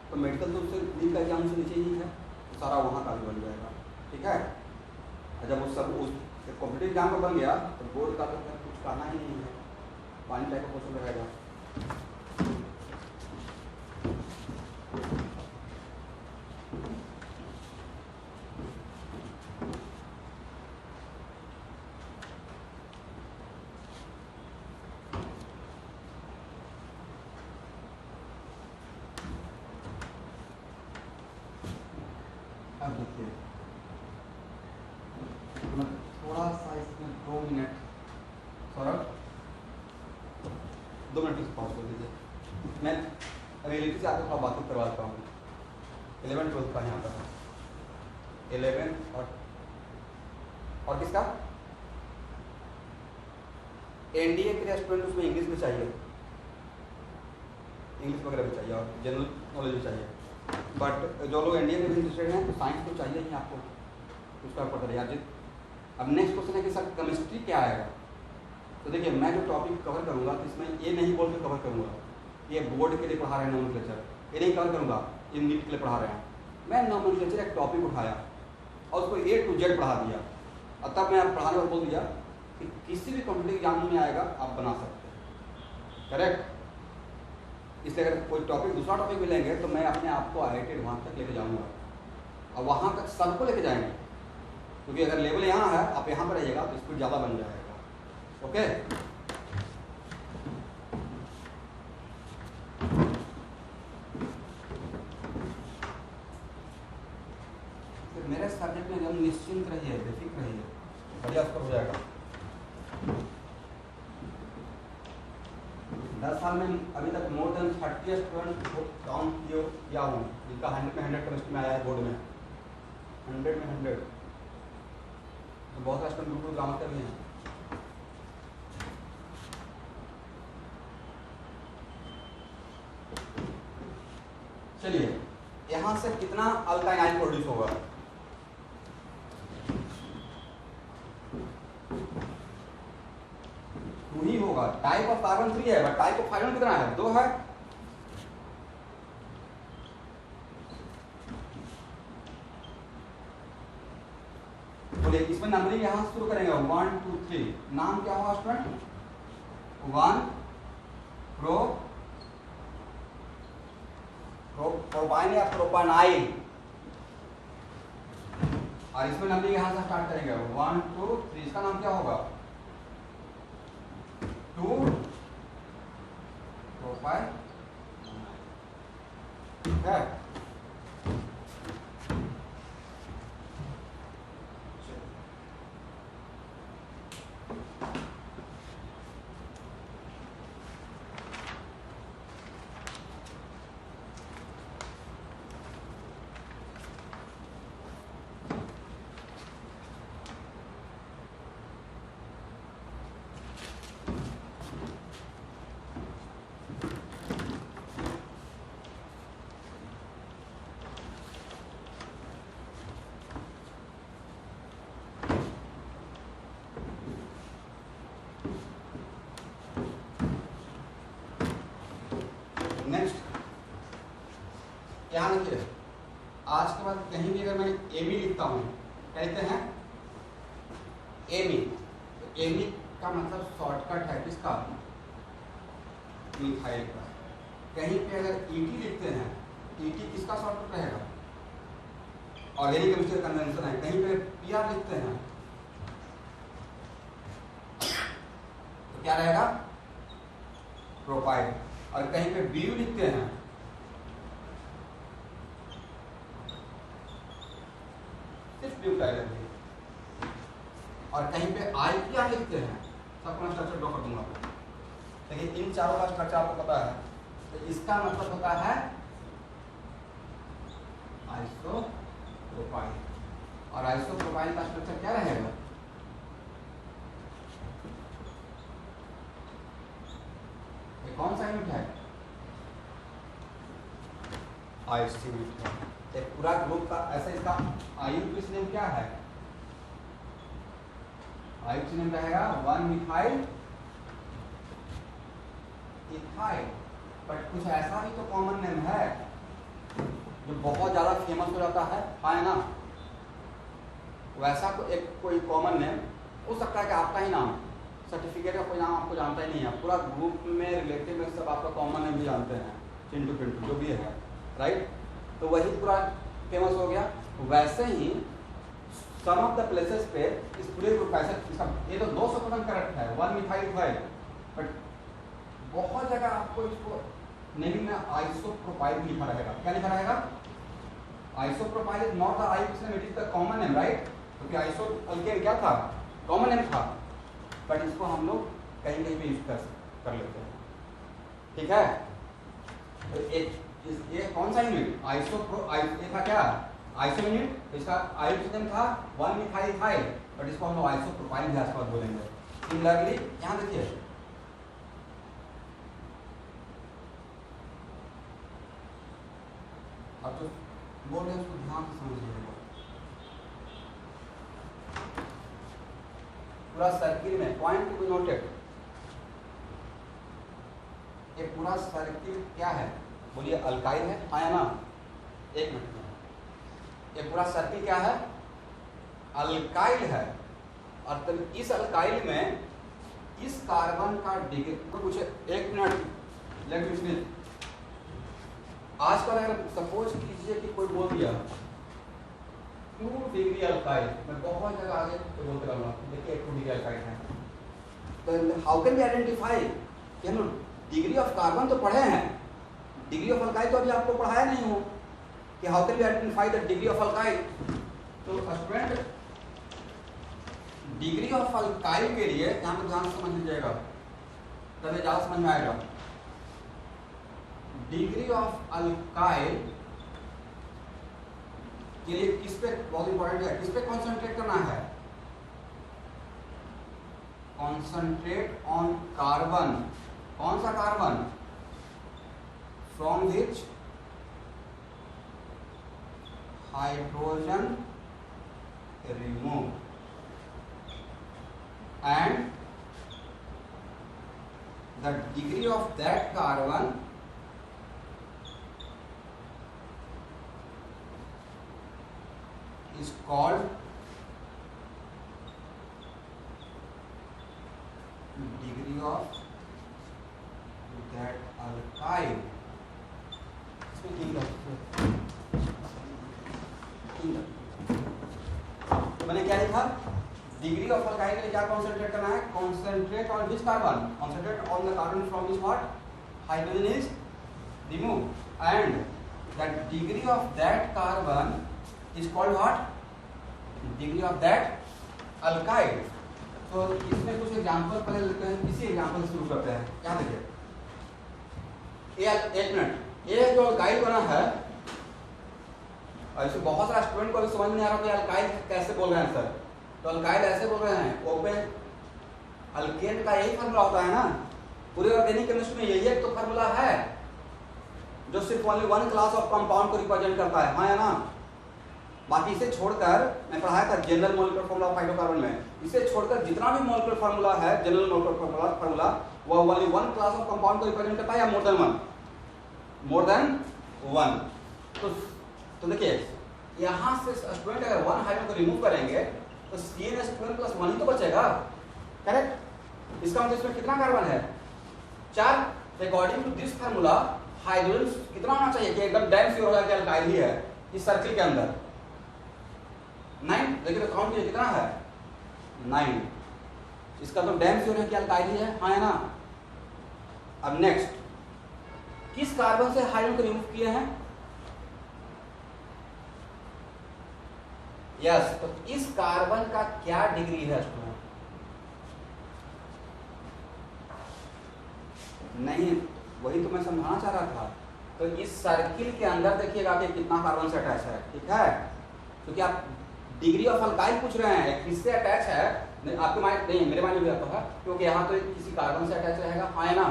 तो मेडिकल तो उससे नीट का एग्जाम से नीचे ही है, तो सारा वहाँ का भी बन जाएगा, ठीक है। और जब उस सब उस कॉम्पिटिटिव एग्जाम का बन गया तो बोर्ड का तो कुछ कहना ही नहीं है, पानी टाइप का क्वेश्चन रहेगा। अब देखिए थोड़ा सा इसमें 2 मिनट, सौरभ 2 मिनट इस पॉज कर दीजिए, मैं रियलिटी से आपको थोड़ा बातचीत करवाता हूँ। 11 12 का यहाँ पर 11 और किसका NDA के लिए स्टूडेंट, उसमें इंग्लिश भी चाहिए, इंग्लिश वगैरह भी चाहिए और जनरल नॉलेज भी चाहिए। बट जो लोग NDA में भी इंटरेस्टेड हैं तो साइंस तो चाहिए ही आपको, उसका पता नहीं। आज अब नेक्स्ट क्वेश्चन है कि सर केमिस्ट्री क्या आएगा। तो देखिए मैं जो टॉपिक कवर करूँगा तो इसमें ये नहीं बोल के कवर करूँगा ये बोर्ड के लिए पढ़ा रहे हैं नॉमेनक्लेचर, ये नहीं कवर करूँगा ये नीट के लिए पढ़ा रहे हैं। मैं नॉमेनक्लेचर एक टॉपिक उठाया और उसको A to Z पढ़ा दिया, और तब मैं पढ़ाने पर बोल दिया कि किसी भी कॉम्पिटिटिव एग्जाम में आएगा आप बना सकते हैं, करेक्ट। इसलिए अगर कोई टॉपिक दूसरा टॉपिक भी लेंगे तो मैं अपने आप को IIT एडवांस तक लेके जाऊँगा, और वहाँ तक सबको लेके जाएंगे, क्योंकि अगर लेवल यहाँ है आप यहाँ पर रहिएगा तो स्पीड ज़्यादा बन जाएगा। ओके, फिर मेरे सब्जेक्ट में एकदम निश्चिंत रहिए, बेफिक्र रहिए, बढ़िया स्कोर हो जाएगा। 10 साल में अभी तक मोर देन 30 स्टूडेंट काउंट किया हूँ जिनका 100 में 100 केमिस्ट्री में आया है, बोर्ड में 100 में 100। तो बहुत सारे स्टूडेंट ग्रुप ग्रामर कर भी हैं। चलिए यहाँ से कितना अल्काइल प्रोड्यूस होगा, ही होगा। टाइप ऑफ कार्बन 3 है, बट टाइप ऑफ हाइड्रोजन कितना है, 2 है। बोलिए इसमें नंबरिंग यहां से शुरू करेंगे 1 2 3। नाम क्या होगा स्टूडेंट, 1 प्रोपाइन या प्रोपानाइल, और इसमें नंबरिंग यहां से स्टार्ट करेंगे 1 2 3। इसका नाम क्या होगा 2 प्रोपाइल है। यहाँ देखिए, आज के बाद कहीं भी अगर मैं एमी लिखता हूँ, कहते हैं एमी, तो एमी का मतलब शॉर्टकट है किसका, मिथाइल का। कहीं पे अगर ईटी लिखते हैं, ईटी किसका शॉर्टकट रहेगा, ऑर्गेनिक केमिस्ट्री कन्वेंशन है। कहीं पे पीआर लिखते हैं तो क्या रहेगा, प्रोपाइल। और कहीं पे बीयू लिखते हैं सिर्फ ब्यूटाइल। और कहीं पे आईपीआर लिखते हैं, सबको मैं स्ट्रक्चर ड्रॉ कर दूंगा, लेकिन इन चारों का स्ट्रक्चर आपको पता है। तो इसका मतलब होता है आइसोप्रोपाइल। और आइसोप्रोपाइल का स्ट्रक्चर क्या रहेगा, ये कौन सा यूनिट है, आईसी यूनिट है। एक पूरा ग्रुप का ऐसे, इसका आईयूपीएसी नेम क्या है, आईयूपीएसी नेम रहेगा 1 मिथाइल इथाइल। बट कुछ ऐसा भी तो कॉमन नेम है जो बहुत ज्यादा फेमस हो जाता है, हाँ ना। वैसा कोई कॉमन नेम हो सकता है कि आपका ही नाम, सर्टिफिकेट का कोई नाम आपको जानता ही नहीं है, पूरा ग्रुप में रिलेटिव में सब आपका कॉमन नेम भी जानते हैं, चिंटू पिंटू जो भी है, राइट। तो वही पूरा फेमस हो गया। वैसे ही सम ऑफ द प्लेसेस पे इस पूरे ग्रुप का ऐसा, ये तो 200% करेक्ट है 1 मिथाइल इथाइल, बट बहुत जगह आपको इसको नेमिंग में आइसोप्रोपाइल लिखा रहेगा। क्या लिखा रहेगा, isopropyl is not the IUPAC, it is the common name, right. क्योंकि आइसो अल्केन क्या था, कॉमन नेम था, बट इसको हम लोग कहीं कहीं भी यूज कर लेते हैं, ठीक है। तो ये कौन सा यूनिट, ये था क्या, आइसो यूनिट। इसका आईयूपीएसी नेम था 1 मिथाइल इथाइल, बट इसको हम लोग आइसोप्रोपाइल भी आसपास बोलेंगे। सिमिलरली यहाँ देखिए, अब जो बोल रहे हैं उसको ध्यान से समझिएगा। पूरा सर्किल में पॉइंट टू बी नोटेड, ये पूरा सर्किल क्या है, बोलिए अल्काइल है, हाँ या ना। एक मिनट में, ये पूरा सर्किल क्या है, अल्काइल है। और तब इस अल्काइल में इस कार्बन का डिग्री तो पूछे, एक मिनट लेट मी फिनिश। आजकल अगर सपोज कीजिए कि कोई बोल दिया 2 डिग्री अल्काइल, मैं बहुत जगह आगे तो बोलते रहूँगा, देखिए 2 डिग्री अल्काइल है, तो हाउ कैन वी आइडेंटिफाई, हम डिग्री ऑफ कार्बन तो पढ़े हैं, डिग्री ऑफ अल्काइल तो अभी आपको पढ़ाया नहीं हो कि how can we identify the degree of alkyl. तो स्टूडेंट, डिग्री ऑफ अल्काइल के लिए यहाँ पर ध्यान समझ लीजिएगा, तभी ज़्यादा समझ में आएगा। डिग्री ऑफ अल्काइल के लिए किस पे बहुत इंपॉर्टेंट है, किस पे कॉन्सेंट्रेट करना है, कॉन्सेंट्रेट ऑन कार्बन। कौन सा carbon, from which hydrogen remove and the degree of that carbon is called degree of that alkyl। तो मैंने क्या लिखा, डिग्री ऑफ अल्काइल के लिए क्या कॉन्सेंट्रेट करना है, concentrate on which carbon, concentrate on the carbon from which what hydrogen is remove and the degree of that carbon is called what, degree of that alkyl। तो इसमें कुछ example पहले लेते हैं, इसी एग्जांपल से शुरू करते हैं। क्या देखिए, एक मिनट, ये जो अल्काइल बना है, ऐसे बहुत सारे स्टूडेंट को अभी समझ नहीं आ रहा कि अल्काइल कैसे बोल रहे हैं सर। तो अल्काइल ऐसे बोल रहे हैं, ओपन अल्केन का यही फार्मूला होता है ना, पूरे ऑर्गेनिक केमिस्ट्री में यही एक तो फार्मूला है जो सिर्फ ओनली 1 क्लास ऑफ कंपाउंड को रिप्रेजेंट करता है, हाँ या ना। बाकी इसे छोड़कर मैं पढ़ाया था general molecular formula of hydrocarbon में, इसे छोड़कर जितना भी मॉलिक्यूलर फार्मूला है जनरल मॉलिक्यूलर फार्मूला, वो ओनली 1 क्लास ऑफ कंपाउंड को रिप्रेजेंट करता है या मोर देन 1, तो देखिए यहाँ से स्टूडेंट अगर 1 हाइड्रोजन को रिमूव करेंगे तो CnH2n + 1 ही तो बचेगा, करेक्ट। इसका मतलब इसमें कितना कार्बन है? 4। According to this formula hydrogen कितना होना चाहिए कि एकदम डैम श्योर हो जाए कि अल्काइल ही है इस सर्किल के अंदर? 9। लेकिन काउंट कीजिए कितना है? 9। इसका तो डैम श्योर है कि अल्काइल ही है, हाँ है ना। अब नेक्स्ट, किस कार्बन से हाइड्रोजन को रिमूव किए हैं? यस, तो इस कार्बन का क्या डिग्री है स्टूडेंट? नहीं, वही तो मैं समझाना चाह रहा था। तो इस सर्किल के अंदर देखिएगा कि कितना कार्बन से अटैच है, ठीक है। क्योंकि आप डिग्री ऑफ अल्काइल पूछ रहे हैं, किससे अटैच है, आपके माइंड नहीं, मेरे माइंड में भी आता है, क्योंकि यहाँ तो किसी कार्बन से अटैच रहेगा, हाँ है ना,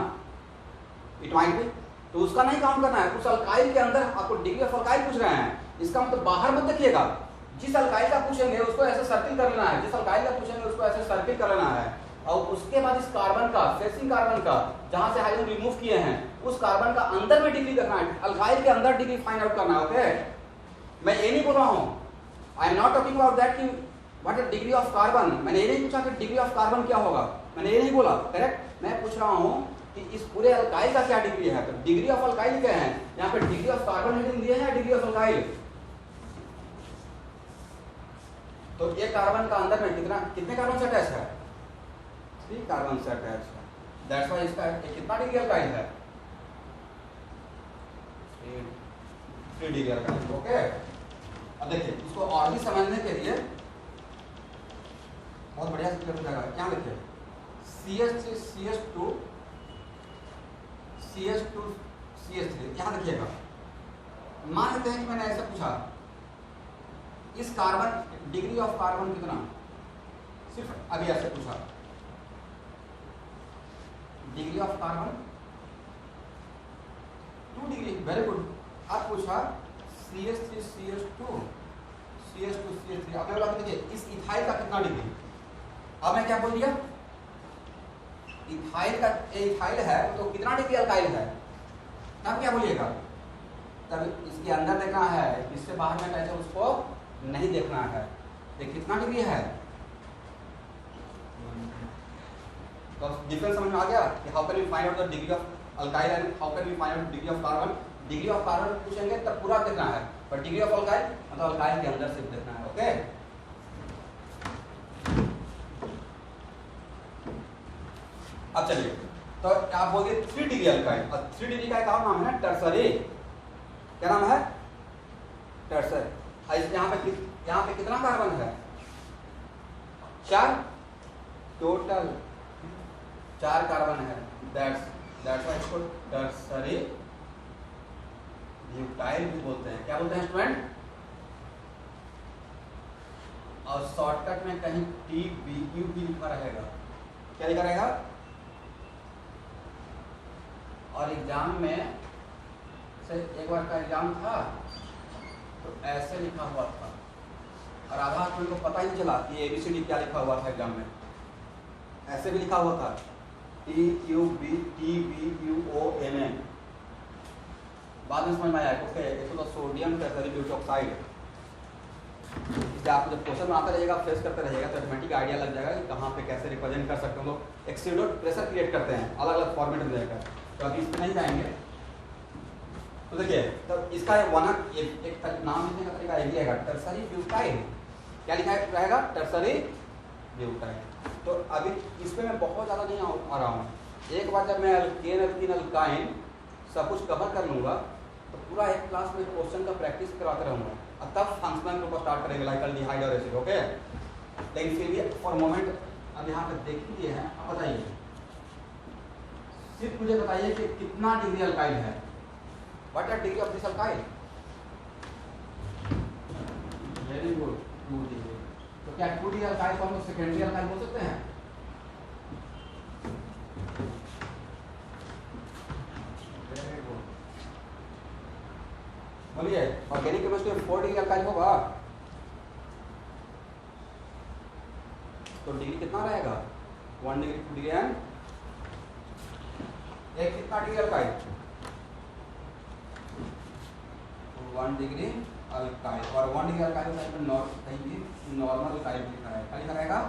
इट माइट बी। तो उसका नहीं काउंट करना है, उस अल्काइल के अंदर आपको डिग्री ऑफ अल्काइल पूछ रहे हैं। इसका मतलब बाहर मत देखिएगा, जिस अल्काइल का पूछेंगे उसको ऐसे सर्किल कर लेना है, जिस अल्काइल का पूछेंगे उसको ऐसे सर्किल कर लेना है, और उसके बाद इस कार्बन का, फेसिंग कार्बन का, जहां से हाइड्रोजन रिमूव किए हैं, उस कार्बन का अंदर में डिग्री करना है, अल्काइल के अंदर डिग्री फाइंड आउट करना है, ओके। मैं ये नहीं बोल रहा हूं, I am not talking about that कि what is degree of carbon. मैंने ये नहीं पूछा कि डिग्री ऑफ कार्बन क्या होगा, मैंने ये नहीं बोला, करेक्ट। मैं पूछ रहा हूं कि इस पूरे अल्काइल का क्या डिग्री है। तो डिग्री ऑफ अल्काइल क्या है, यहाँ पे डिग्री ऑफ कार्बन हेडिंग दिए हैं, डिग्री ऑफ अल्काइल। तो ये कार्बन का अंदर में कितने कार्बन से अटैच है? 3 कार्बन से अटैच है, दैट्स व्हाई इसका कितना डिग्री अल्काइल है? 3 डिग्री अल्काइल, ओके। अब देखिए इसको और भी समझने के लिए बहुत बढ़िया से क्लियर हो जाएगा। क्या देखिए, CH3 CH2 CH2 CH3, यहाँ देखिएगा, मान लेते हैं कि मैंने ऐसा पूछा, इस कार्बन डिग्री ऑफ कार्बन कितना, सिर्फ अभी ऐसे पूछा, degree of carbon 2 degree, very good. अब पूछा CH3 CH2 CH2 CH3, अब मैं बोला देखिए इस इथाइल का कितना डिग्री। अब मैं क्या बोल दिया, इथाइल का, इथाइल है तो कितना डिग्री अल्काइल है, तब क्या बोलिएगा, तब इसके अंदर देखना है, इससे बाहर में कैसे उसको नहीं देखना है। देख कितना डिग्री है, तो डिफरेंस समझ में आ गया कि how can we find out the degree of alkyl and how can we find out degree of carbon. Degree of carbon पूछेंगे तब पूरा देखना है, पर डिग्री ऑफ अल्काइल मतलब अल्काइल के अंदर से देखना है, ओके। अब चलिए, तो आप बोलिए 3 डिग्री अल्काइल, और 3 डिग्री का एक और नाम है ना टर्सरी। क्या नाम है? टर्सरी। यहाँ पे कितना कार्बन है? 4, टोटल 4 कार्बन है, दैट्स व्हाई इसको टर्सरी ब्यूटाइल भी बोलते हैं। क्या बोलते हैं स्टूडेंट? और शॉर्टकट में कहीं TBU भी लिखा रहेगा। क्या लिखा रहेगा? और एग्जाम में से एक बार का एग्जाम था तो ऐसे लिखा हुआ था, और आधा स्टूडेंट को पता ही नहीं चला कि ABCD क्या लिखा हुआ था एग्जाम में। ऐसे भी लिखा हुआ था TBUONN, बाद में समझ में आया ओके इसको तो सोडियम टर्सरी ब्यूटॉक्साइड। इसलिए आप जब क्वेश्चन बनाते रहिएगा, फेस करते रहिएगा, तो ऑटोमेटिक आइडिया लग जाएगा कि कहाँ पे कैसे रिप्रेजेंट कर सकते हो। लोग एक सीडो प्रेशर क्रिएट करते हैं अलग अलग फॉर्मेट में जाएगा, तो अभी इस पर नहीं जाएंगे। तो देखिए, तो इसका एक नाम लिखने का तरीका यही रहेगा, टर्सरी ब्यूटाइल। क्या लिखा रहेगा? Tertiary butyl. तो अभी इस पर मैं बहुत ज़्यादा नहीं आ रहा हूँ। एक बार जब मैं अल्केन अल्कीन अल्काइन सब कुछ कवर कर लूँगा तो पूरा एक क्लास में क्वेश्चन का प्रैक्टिस कराते रहूँगा, और तब फंक्शनल ग्रुप को स्टार्ट करेंगे लाइक एल्डिहाइड और एसिड, ओके। लेकिन फिर भी फॉर मोमेंट अब यहाँ पे देख लिए हैं। अब बताइए, सिर्फ मुझे बताइए कि कितना डिग्री अल्काइल है, what are degree of this alkyl? Very good, 2 degree. तो क्या 2 डिग्री अल्काइल को हम लोग सेकेंडरी अल्काइल बोल सकते हैं? वेरी गुड, बोलिए। ऑर्गेनिक केमिस्ट्री में 4 डिग्री अल्काइल होगा तो डिग्री कितना रहेगा? 1 डिग्री, 2 डिग्री एंड एक कितना डिग्री अल्काइल? 1 डिग्री अल्काइल, और 1 डिग्री अल्काइल कहीं नॉर्मल अल्काइल लिखा है, क्या लिखा रहेगा?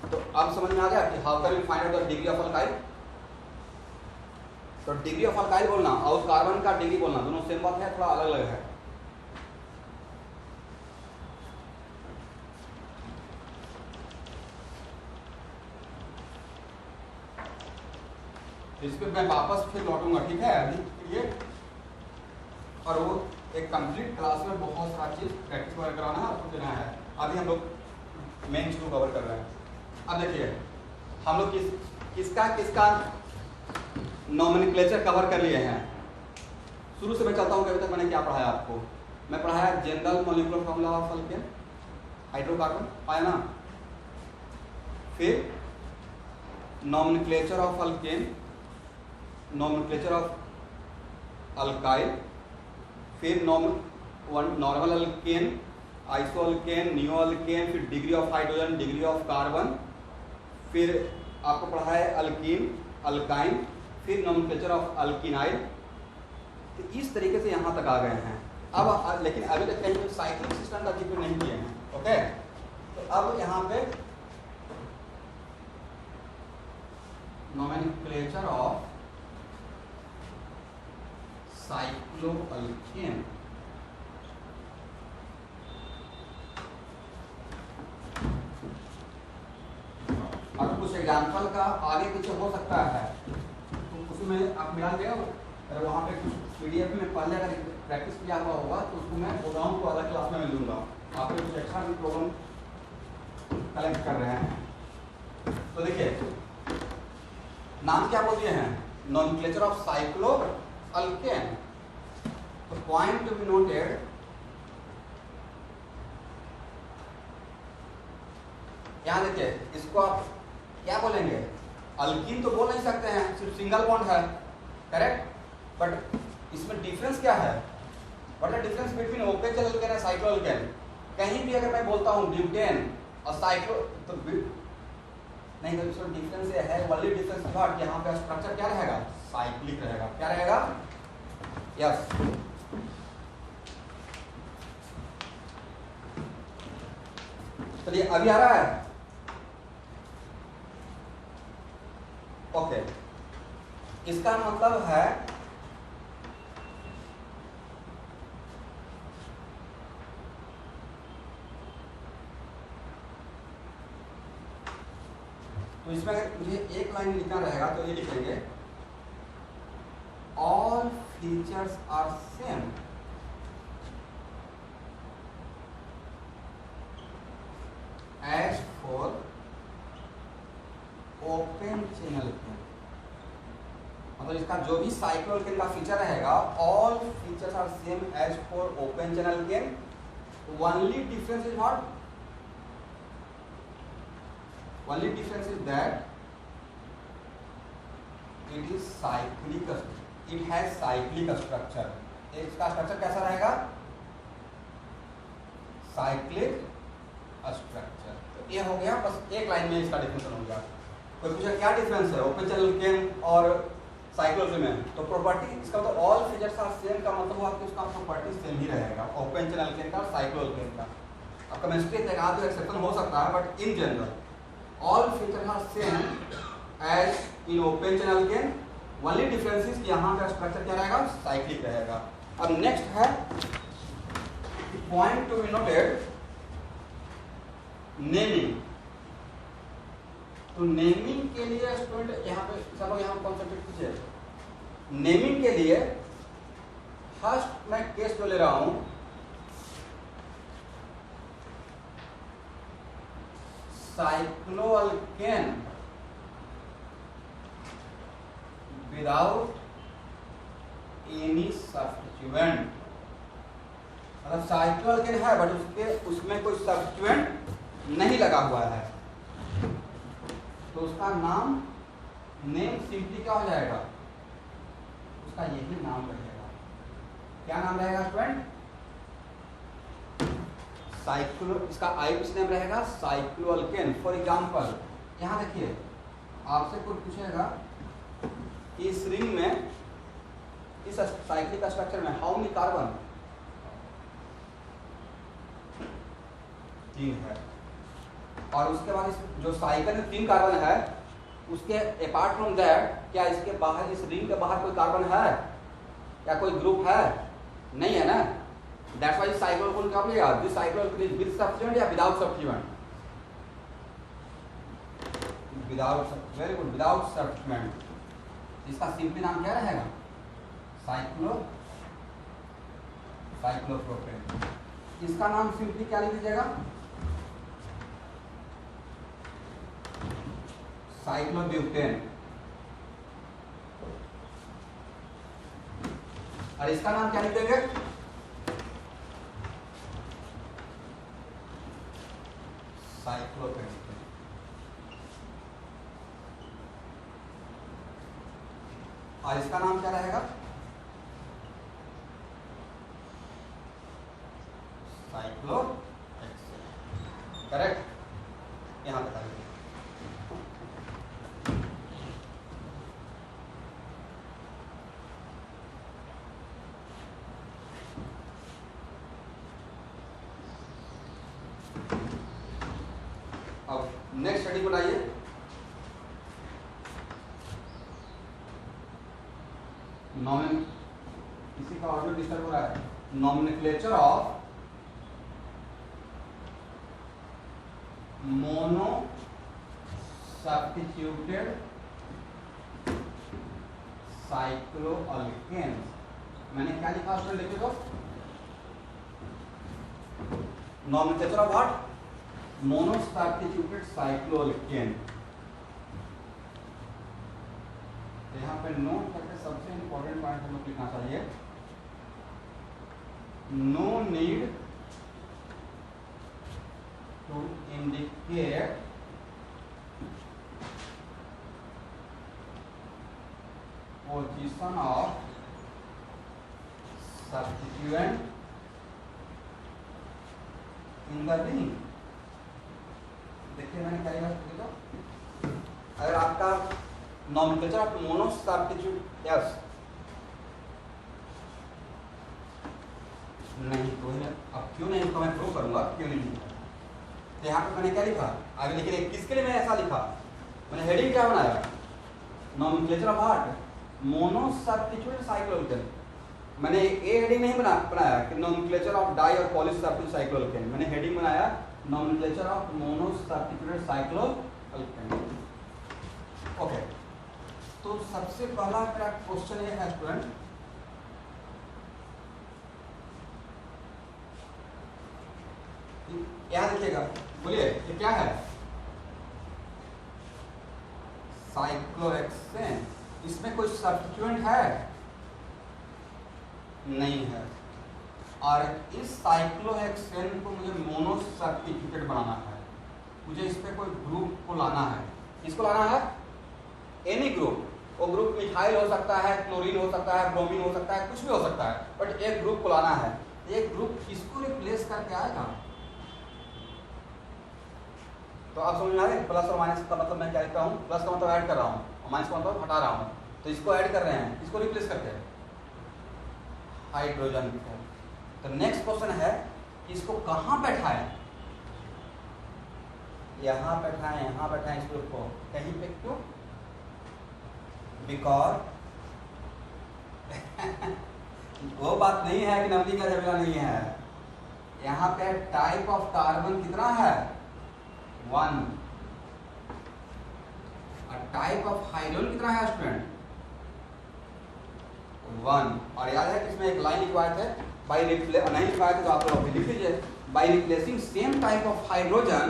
तो अब समझ में आ गया कि how can we find out the degree of alkyl. तो डिग्री ऑफ अल्काइल बोलना और कार्बन का डिग्री बोलना दोनों सेम बात है, थोड़ा अलग अलग है। इस पे मैं वापस फिर लौटूंगा, ठीक है? अभी ये और वो एक कंप्लीट क्लास में बहुत सारा चीज प्रैक्टिस वगैरह कराना है, आपको देना है। अभी हम लोग मेन चीज को कवर कर रहे हैं। अब देखिए हम लोग किसका नॉमेनक्लेचर कवर कर लिए हैं। शुरू से मैं चलता हूँ कि अभी तक मैंने क्या पढ़ाया आपको। मैं पढ़ाया general molecular formula of alkane, hydrocarbon पाया ना। फिर nomenclature of alkane, nomenclature of alkyl, फिर normal alkane, iso alkane, neo alkane, फिर degree of hydrogen, degree of carbon, फिर आपको पढ़ा है अल्कीन, अल्काइन, फिर नॉमेनक्लेचर ऑफ अल्किनाइल। तो इस तरीके से यहाँ तक आ गए हैं। अब लेकिन अभी तक कहीं साइक्लिक सिस्टम का जिक्र नहीं किए हैं, ओके? तो अब यहाँ पे नॉमेनक्लेचर ऑफ साइक्लोअल्केन। अब कुछ एग्जाम्पल का आगे पीछे हो सकता है, तो उसमें आप मिला दे, अगर वहाँ पे कुछ पीडीएफ में पहले अगर प्रैक्टिस किया हुआ होगा तो उसको मैं बोल रहा हूँ तो अलग क्लास में मैं लूँगा। आप लोग कुछ एक्स्ट्रा भी प्रॉब्लम कलेक्ट कर रहे हैं। तो देखिए नाम क्या बोल दिए हैं? Nomenclature of cycloalkane. तो पॉइंट टू बी नोटेड, यहाँ देखिए इसको आप क्या बोलेंगे? अल्कीन तो बोल नहीं सकते हैं, सिर्फ सिंगल बॉन्ड है, करेक्ट? बट इसमें डिफरेंस क्या है? What is difference between open chain alkane और साइक्लोअल्केन? कहीं भी अगर मैं बोलता हूँ ब्यूटेन और साइक्लो तो नहीं, तो इसमें डिफरेंस ये है, ओनली डिफरेंस नॉट, यहाँ पे स्ट्रक्चर क्या रहेगा? साइक्लिक रहेगा। क्या रहेगा? यस। चलिए अभी आ रहा है, ओके। इसका मतलब है तो इसमें अगर मुझे एक लाइन लिखना रहेगा तो ये लिखेंगे all features are same as for open chain alkane. मतलब इसका जो भी साइक्लोअल्केन का फीचर रहेगा, all features are same as for open chain alkane. Only difference is what? Only difference is that it is cyclic, it has cyclic structure। इसका structure कैसा रहेगा? Cyclic structure. तो ये हो गया, बस एक लाइन में इसका डिफरेंस हो गया। कोई पूछा क्या डिफरेंस है ओपन चैनल केन और साइक्लोअल्केन में? तो प्रॉपर्टी इसका मतलब ऑल फीचर्स आर सेम का मतलब हुआ कि उसका प्रॉपर्टी सेम ही रहेगा, ओपन चैनल केन का, साइक्लोअल्केन का। अब केमिस्ट्री तक आते एक्सेप्शन हो सकता है, but in general all features are same as in open channel alkane। only difference is कि यहाँ का स्ट्रक्चर क्या रहेगा? साइक्लिक रहेगा। अब नेक्स्ट है point to be noted, naming. तो नेमिंग के लिए स्टूडेंट यहाँ पे सब लोग यहाँ कॉन्सेंट्रेट कीजिए। नेमिंग के लिए फर्स्ट मैं केस जो ले रहा हूँ, साइक्लोअल्केन विदाउट एनी सब्स्टिट्यूएंट। मतलब साइक्लोअल्केन है बट उसमें कोई सब्स्टिट्यूएंट नहीं लगा हुआ है, तो उसका नाम नेम सिंपली क्या हो जाएगा? उसका यही नाम रहेगा। क्या नाम रहेगा स्टूडेंट? साइक्लो, इसका आईपीएस नेम रहेगा साइक्लोअल्केन। फॉर एग्जांपल यहाँ देखिए, आपसे कोई पूछेगा कि इस रिंग में इस साइक्लिक स्ट्रक्चर में हाउ मेनी कार्बन? 3 है। और उसके बाद इस जो साइकिल में 3 कार्बन है उसके अपार्ट फ्रॉम दैट क्या इसके बाहर, इस रिंग के बाहर कोई कार्बन है या कोई ग्रुप है? नहीं है ना। दैट्स व्हाई साइक्लोल को क्या बोलेगा? दिस साइक्लोल इज विद सब्स्टिट्यूएंट या without substituent? Without, very good, without substituent. इसका सिंपली नाम क्या रहेगा? साइक्लोप्रोपेन। इसका नाम सिंपली क्या लिख दीजिएगा? साइक्लोब्यूटेन। और इसका नाम क्या लिख देंगे? साइक्लोपेंटेन। और इसका नाम क्या रहेगा? साइक्लोहेक्सेन। करेक्ट। यहां तक आइए। अब नेक्स्ट स्टडी बनाइए। किसी का ऑडियो डिस्टर्ब हो रहा है। Nomenclature of mono substituted cycloalkanes. मैंने क्या लिखा उसमें लिखे तो? Nomenclature of what? Mono substituted cycloalkane. यहाँ पे नोट करके सबसे इंपॉर्टेंट पॉइंट हम लोग लिखना चाहिए, no need to indicate position of substituent in the ring. देखिए मैंने क्या लिखा तो, अगर आपका nomenclature of mono substitute yes नहीं तो है, अब क्यों नहीं इसको मैं प्रूव करूंगा क्यों नहीं लिखा। तो यहाँ पे मैंने क्या लिखा आगे लिखे, किसके लिए मैंने ऐसा लिखा? मैंने हेडिंग क्या बनाया? Nomenclature of what? Mono substitute cycloalkane. मैंने ए हेडिंग नहीं बनाया कि नॉमेनक्लेचर ऑफ डाई और पॉली सब्स्टिट्यूट साइक्लोअल्केन। मैंने हेडिंग बनाया nomenclature of mono substituted cycloalkane. Okay, तो सबसे पहला मेरा क्वेश्चन ये है स्टूडेंट, क्या देखिएगा, बोलिए ये क्या है? साइक्लोहेक्सेन। इसमें कोई सब्स्टिट्यूएंट है? नहीं है। और इस साइक्लोहेक्सेन को मुझे मोनो सब्स्टिट्यूटेड बनाना है। मुझे इस पे कोई ग्रुप को लाना है। किसको लाना है? Any group. वो ग्रुप मिथाइल हो सकता है, क्लोरीन हो सकता है, ब्रोमीन हो सकता है, कुछ भी हो सकता है, बट एक ग्रुप को लाना है। एक ग्रुप किसको रिप्लेस करके आएगा? तो आप समझ में आ रहे हैं प्लस और माइनस का मतलब मैं क्या लिखता हूँ? प्लस का मतलब ऐड कर रहा हूँ और माइनस का मतलब हटा रहा हूँ। तो इसको ऐड कर रहे हैं, इसको रिप्लेस करते हैं हाइड्रोजन को। तो नेक्स्ट क्वेश्चन है कि इसको कहाँ बैठाएं? यहाँ बैठाएं, यहाँ बैठाएं इस ग्रुप को कहीं पे। क्यों? बिकॉज वो बात नहीं है कि नवनी का झमेला नहीं है। यहाँ पे टाइप ऑफ कार्बन कितना है? 1। और टाइप ऑफ हाइड्रोजन कितना है स्टूडेंट? 1। और याद है कि इसमें एक लाइन लिखवाए थे, बाई रिप्लेस नहीं लिखवाए थे तो आप लोग अभी लिख लीजिए, by replacing same type of hydrogen,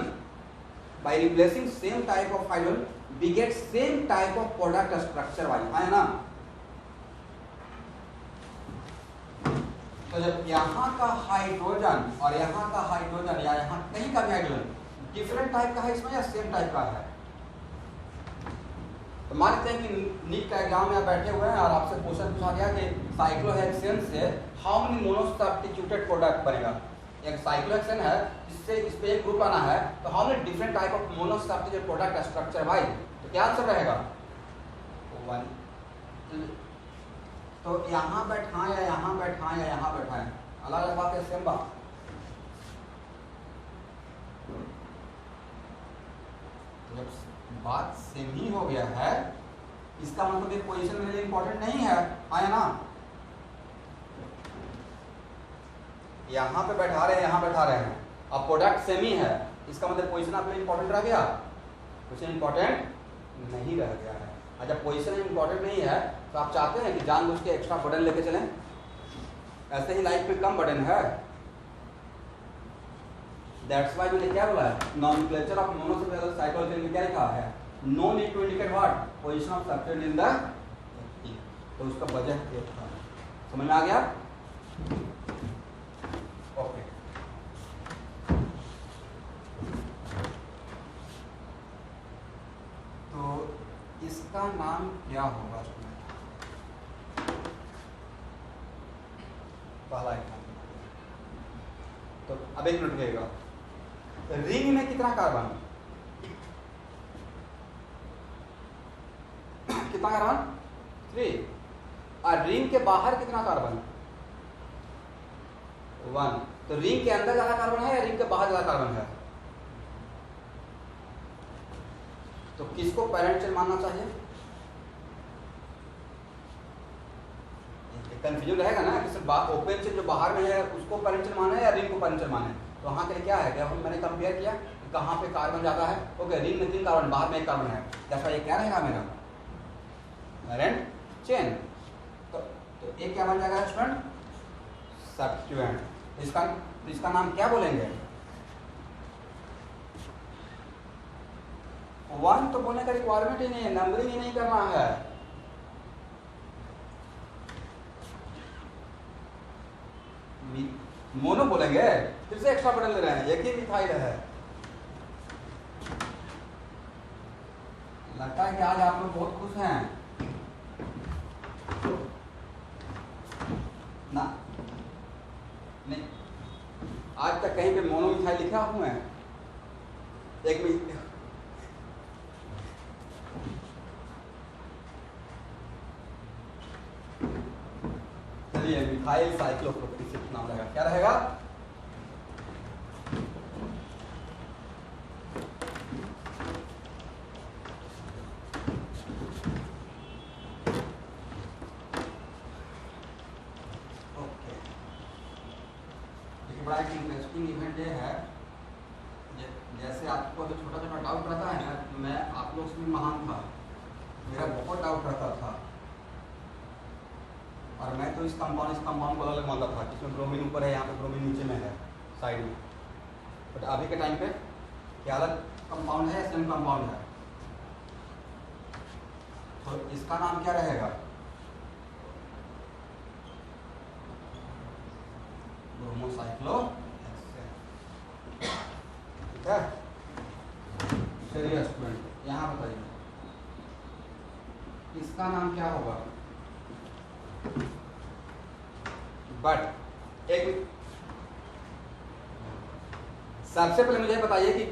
by replacing same type of hydrogen we get same type of product structure वाली, है ना? तो जब यहाँ का हाइड्रोजन और यहाँ का हाइड्रोजन या यहाँ कहीं का भी हाइड्रोजन डिफरेंट टाइप का है इसमें या सेम टाइप का है? तो मान लेते हैं कि नीट का एग्जाम में आप बैठे हुए हैं और आपसे क्वेश्चन पूछा गया कि साइक्लोहेक्सेन से how many mono substituted product बनेगा। एक साइक्लोहेक्सेन है, इससे इस पे एक ग्रुप आना है, तो how many different type of mono substituted product structure भाई? तो क्या आंसर रहेगा? 1। तो यहाँ बैठा या यहाँ बैठा या यहाँ बैठा है, अलग अलग बात है, सेम बात। जब बात सेम ही हो गया है, इसका मतलब ये पोजीशन मेरे लिए इंपॉर्टेंट नहीं है, आया ना। यहाँ पे बैठा रहे हैं, यहाँ बैठा रहे हैं, अब प्रोडक्ट सेम ही है, इसका मतलब पोजीशन आपके लिए इंपॉर्टेंट रह गया? कुछ इंपॉर्टेंट नहीं रह गया है। और जब पोजीशन इंपॉर्टेंट नहीं है तो आप चाहते हैं कि जानबूझ के एक्स्ट्रा बर्डन लेके चलें? ऐसे ही लाइफ पे कम बर्डन है। दैट्स वाई मैंने क्या बोला है, नॉमेनक्लेचर ऑफ मोनोसेलुलर साइटोलॉजी में क्या लिखा है, no need to indicate what, position of substrate in the, तो उसका वजह क्या था, समझ में आ गया? ओके। तो इसका नाम क्या होगा? पहला एग्जाम्पल, तो अब एक मिनट रुकिएगा। रिंग में कितना कार्बन, कितना कार्बन? 3। और रिंग के बाहर कितना कार्बन? 1। तो रिंग के अंदर ज्यादा कार्बन है या रिंग के बाहर ज्यादा कार्बन है? तो किसको पैरेंट चेन मानना चाहिए? कंफ्यूजन रहेगा ना कि सिर्फ ओपन चेन जो बाहर में है उसको पैरेंट चेन माना है या रिंग को पैरेंट चेन माना है? तो वहाँ के लिए क्या है, क्या मैंने कंपेयर किया कि कहाँ पे कार्बन ज़्यादा है। ओके, रिंग में 3 कार्बन, बाहर में 1 कार्बन है, जैसा ये क्या रहेगा मेरा पैरेंट चेन। तो एक क्या बन जाएगा स्टूडेंट? सब्स्टिट्यूएंट। इसका नाम क्या बोलेंगे? 1 तो बोलने का रिक्वायरमेंट ही नहीं है, नंबरिंग ही नहीं करना है। मोनो बोलेंगे, फिर से एक्स्ट्रा बटन ले रहे हैं, एक ही मिथाइल है। लगता है कि आज आप लोग बहुत खुश हैं ना? नहीं, आज तक कहीं पे मोनो मिथाइल लिखा हुआ है? एक मिनट, चलिए मिथाइल साइक्लोप्रोपेन नाम रहेगा, क्या रहेगा? ओके, देखिए बड़ा एक इंटरेस्टिंग इवेंट ये है, जैसे आपको जो छोटा छोटा डाउट रहता है ना, मैं आप लोग से भी महान था, मेरा बहुत डाउट रहता था और मैं तो इस कंपाउंड को अलग मानता था, इसमें ब्रोमीन ऊपर है, यहाँ पे ब्रोमीन नीचे में है साइड में। बट अभी के टाइम पे क्या अलग कंपाउंड है, सेम कंपाउंड है। तो इसका नाम क्या रहेगा? ब्रोमोसाइक्लोहेक्सेन। ठीक है, चलिए स्टूडेंट यहाँ बताइए इसका नाम क्या होगा? बट एक सबसे पहले मुझे बताइए कि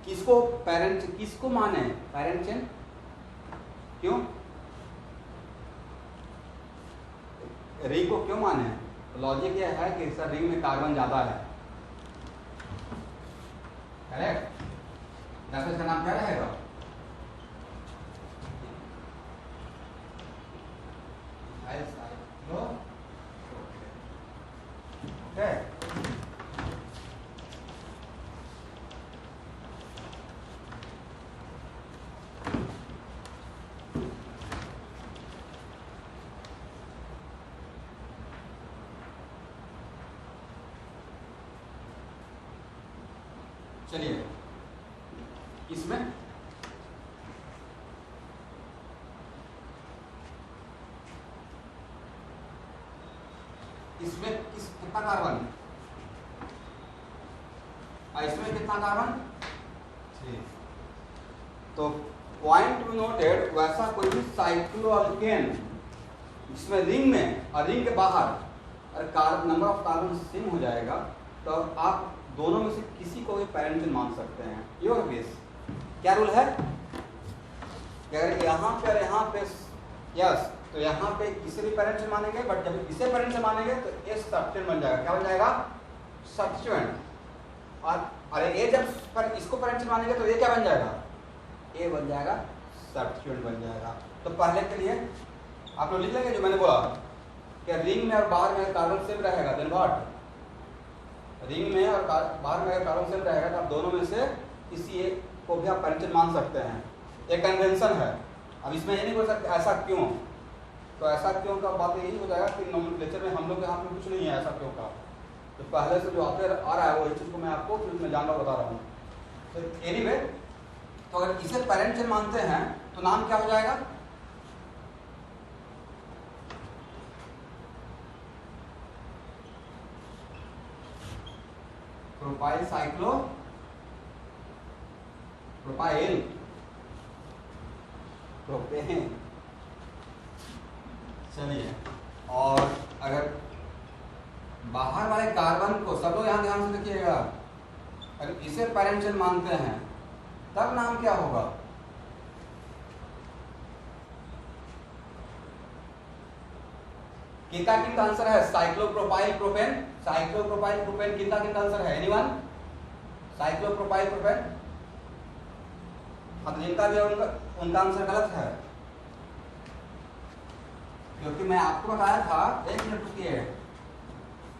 किसको पैरेंट, किसको माने पैरेंट चेन? क्यों रिंग को क्यों माने? लॉजिक ये है कि सर रिंग में कार्बन ज्यादा है, करेक्ट? दरअसल इसका नाम क्या रहेगा? ओके, चलिए इसमें कितना कार्बन, इसमें कितना कार्बन? 3। तो पॉइंट टू नोटेड, वैसा कोई भी साइक्लोअल्केन जिसमें रिंग में और रिंग के बाहर अगर नंबर ऑफ कार्बन सेम हो जाएगा तो आप दोनों में से किसी को भी पैरेंट चेन मान सकते हैं। योर बेस क्या रूल है? अगर यहाँ पे यस तो यहाँ पे किसे भी पेरेंट से मानेंगे, बट जब इसे पेरेंट से मानेंगे तो ए सब्स्टिट्यूएंट बन जाएगा। क्या बन जाएगा? सब्स्टिट्यूएंट। और अरे ए जब पर इसको पेरेंट से मानेंगे तो ये क्या बन जाएगा? ए बन जाएगा, सब्स्टिट्यूएंट बन जाएगा। तो पहले के लिए आप लोग लिख लेंगे जो मैंने बोला कि रिंग में और बाहर में कार्बन सेम रहेगा, देन व्हाट? रिंग में और बाहर में कार्बन सेम रहेगा तो आप दोनों में से किसी एक को भी आप पेरेंट मान सकते हैं। एक कन्वेंशन है। अब इसमें ये नहीं बोल सकते ऐसा क्यों, तो ऐसा क्यों का बात यही हो जाएगा कि नोमेनक्लेचर में हम लोग के हाथ में कुछ नहीं है ऐसा क्यों का। तो पहले से जो आते आ रहा है वो इस चीज़ को मैं आपको फिर मैं जानना बता रहा हूँ। तो एनीवे, तो अगर इसे पेरेंट मानते हैं तो नाम क्या हो जाएगा? Propyl cyclo propyl propane. चलिए, और अगर बाहर वाले कार्बन को, सब लोग यहां ध्यान से देखिएगा, अगर इसे पेरेंट चेन मानते हैं तब नाम क्या होगा? कितना कितना आंसर है? Cyclopropyl propane. साइक्लोप्रोपाइल प्रोपेन कितना कितना आंसर है? एनीवन? Cyclopropyl propane. अब जिनका भी उनका आंसर गलत है, क्योंकि मैं आपको बताया था, एक मिनट रुकिए,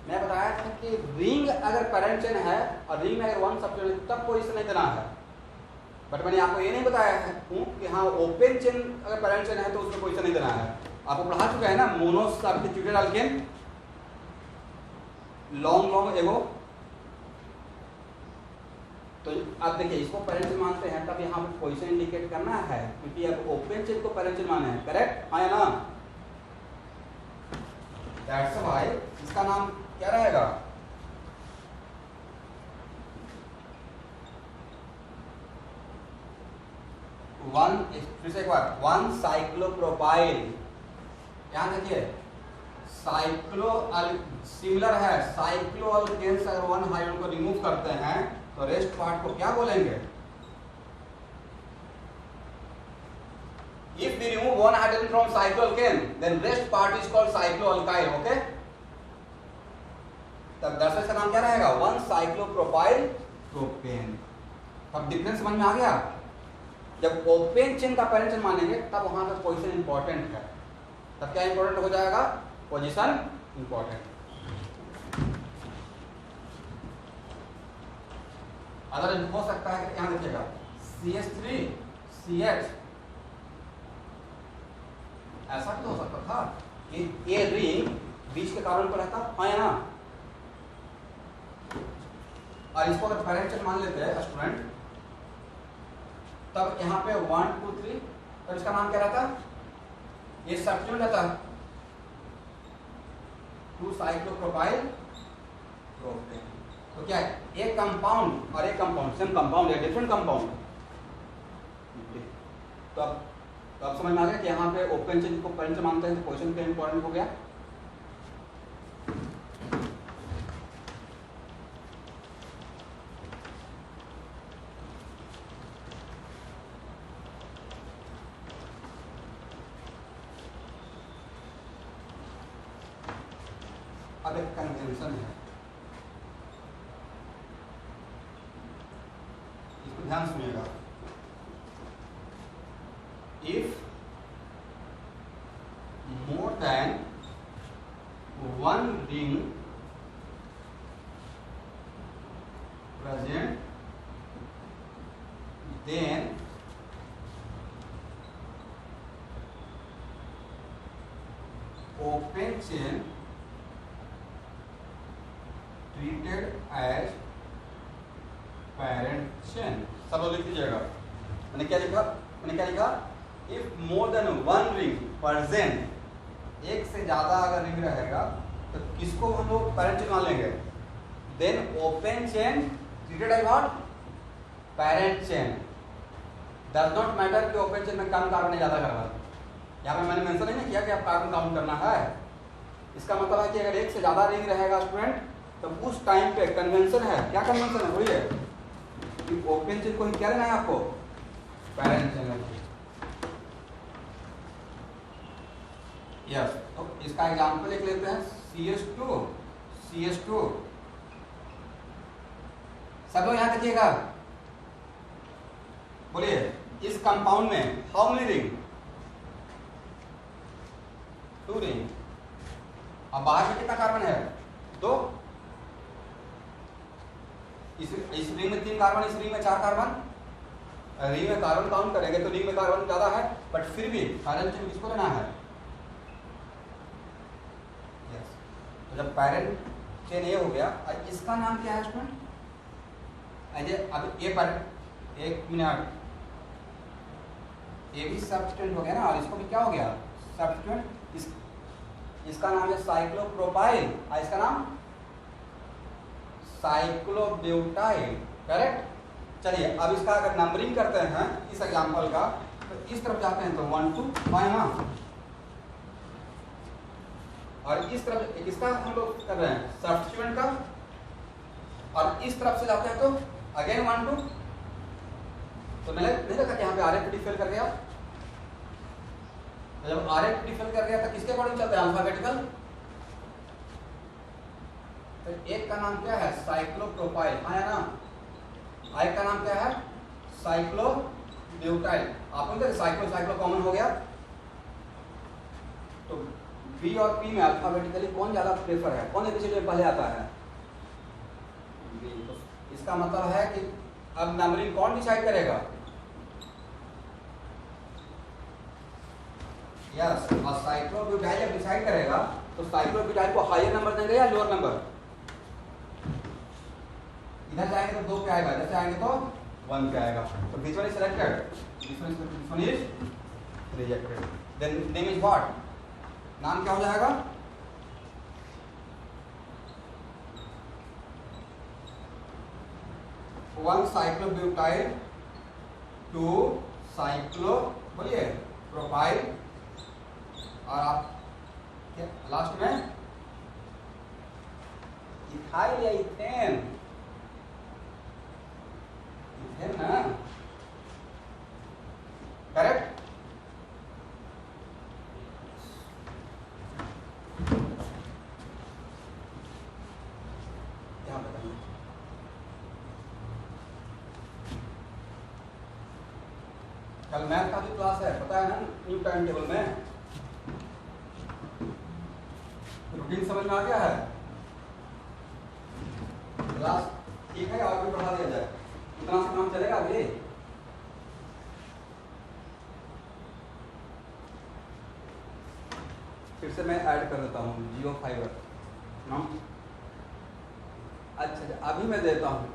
मैं बताया था कि रिंग अगर पेरेंट चेन है और रिंग में अगर वन सब्स्टिट्यूएंट तब पोजीशन नहीं देना है। बट मैंने आपको ये नहीं बताया है कि हाँ ओपन चेन अगर पेरेंट चेन है तो उसमें पोजीशन नहीं देना है। आपको पढ़ा चुका है ना, mono substituted alkane, long long ago. तो आप देखिए, इसको पेरेंट चेन मानते हैं तब यहाँ पे पोजीशन इंडिकेट करना है, क्योंकि आप ओपन चेन को पेरेंट चेन माने हैं। करेक्ट? हाँ या ना? दैट्स व्हाई इसका नाम क्या रहेगा? वन, फिर से एक बार, वन साइक्लोप्रोपाइल। यहां देखिए, साइक्लो सिमिलर है, साइक्लो अल्केन से अगर वन हाइड्रोजन को रिमूव करते हैं तो रेस्ट पार्ट को क्या बोलेंगे? If we remove one hydrogen from cycloalkane, then rest part is called cycloalkyl. Okay? तब दरअसल इसका नाम क्या रहेगा? One cyclopropyl propane. अब डिफरेंस समझ में आ गया? जब ओपेन चेन का पेरेंट चेन मानेंगे तब वहां पर पोजीशन इंपॉर्टेंट है। तब क्या इंपॉर्टेंट हो जाएगा? Position important. अदर हो सकता है कि यहां देखिएगा CH3 CH, ऐसा भी तो हो सकता था कि ये रिंग बीच के कार्बन पर रहता, हाँ या ना? और इसको अगर पेरेंट चेन मान लेते हैं स्टूडेंट, तब यहाँ पे 1 2 3, तो इसका नाम क्या रहता? ये सब्स्टिट्यूएंट रहता, 2 साइक्लोप्रोपाइल प्रोपेन। तो क्या है? एक कंपाउंड और एक कंपाउंड सेम कंपाउंड है, डिफरेंट कंपाउंड। तो अब समझ में आ गया कि यहाँ पे ओपन चेन को पेरेंट मानते हैं तो पोजीशन पे इंपॉर्टेंट हो गया। अब एक कन्वेंशन है, इसको ध्यान सुनिएगा। If more than one ring present, then open chain treated as parent chain। सब लोग लिख लीजिएगा। मैंने क्या लिखा? If more than one ring present, एक से ज्यादा अगर रिंग रहेगा तो किसको हम लोग पेरेंट चेन मान लेंगे? Then open chain treated as what? Parent chain. Does not matter कि ओपन चेन में कम कार्बन है ज्यादा कार्बन। यहाँ पे मैंने मेंशन नहीं किया कि आप कार्बन काउंट करना है। इसका मतलब है कि अगर एक से ज्यादा रिंग रहेगा स्टूडेंट, तो उस टाइम पे कन्वेंशन है, क्या कन्वेंशन है? वही है, ओपन चेन को ही क्या लेना है आपको? Parent chain. यस, तो इसका एग्जाम्पल एक लेते हैं, CH2 CH2। सब लोग यहां देखिएगा, बोलिए इस कंपाउंड में हाउ मेनी रिंग? 2 रिंग। अब बाहर में कितना कार्बन है? 2। इस रिंग में 3 कार्बन, इस रिंग में 4 कार्बन। रिंग में कार्बन काउंट करेंगे तो रिंग में कार्बन ज्यादा है, बट फिर भी पैरेंट चेन किसको लेना है? यस। तो जब पैरेंट चेन ये हो गया, इसका नाम क्या है स्टूडेंट? अब ये पर एक मिनट, ये भी सब्सटेंट हो गया ना, और इसको भी क्या हो गया? सब्सटेंट। इसका नाम है साइक्लोप्रोपाइल, और इसका नाम साइक्लोब्यूटाइल। करेक्ट। चलिए अब इसका अगर नंबरिंग करते हैं इस एग्जांपल का, तो इस तरफ जाते हैं तो 1 2 है ना, और इस तरफ किसका हम लोग कर रहे हैं? सब्स्टिट्यूएंट का। और इस तरफ से जाते हैं तो अगेन 1 2। तो मैंने नहीं देखा कि यहाँ पे RF फिल कर गया। जब RF फिल कर गया तो किसके अकॉर्डिंग चलते हैं? अल्फाबेटिकल। तो एक का नाम क्या है? साइक्लोप्रोपाइल, आया ना। एक का नाम क्या है? साइक्लोब्यूटाइल। आपको साइक्लो साइक्लो कॉमन हो गया, तो बी और पी में अल्फाबेटिकली कौन ज्यादा प्रेफर है? कौन एबीसीडी में पहले आता है? बी। तो इसका मतलब है कि अब नंबरिंग कौन डिसाइड करेगा? यस। और साइक्लोब्यूटाइल जब डिसाइड करेगा तो साइक्लोब्यूटाइल को हायर नंबर देंगे या लोअर नंबर? इधर जाएंगे तो 2 पे आएगा, जैसे आएंगे तो 1 पे आएगा। तो this one is selected, this one is rejected. Then name is what? नाम क्या हो जाएगा? वन साइक्लोब्यूटाइल, 2 साइक्लो, बोलिए प्रोपाइल, और आप क्या लास्ट में? इथाइल या इथेन? इथेन ना। करेक्ट। यहाँ बताइए, कल मैथ का भी क्लास है, पता है ना? न्यू टाइम टेबल में रूटीन समझ में आ गया है? क्लास ठीक है, और भी बढ़ा दिया जाए, इतना से काम चलेगा अभी? फिर से मैं ऐड कर देता हूँ जियो फाइबर नाम। अच्छा, अभी मैं देता हूँ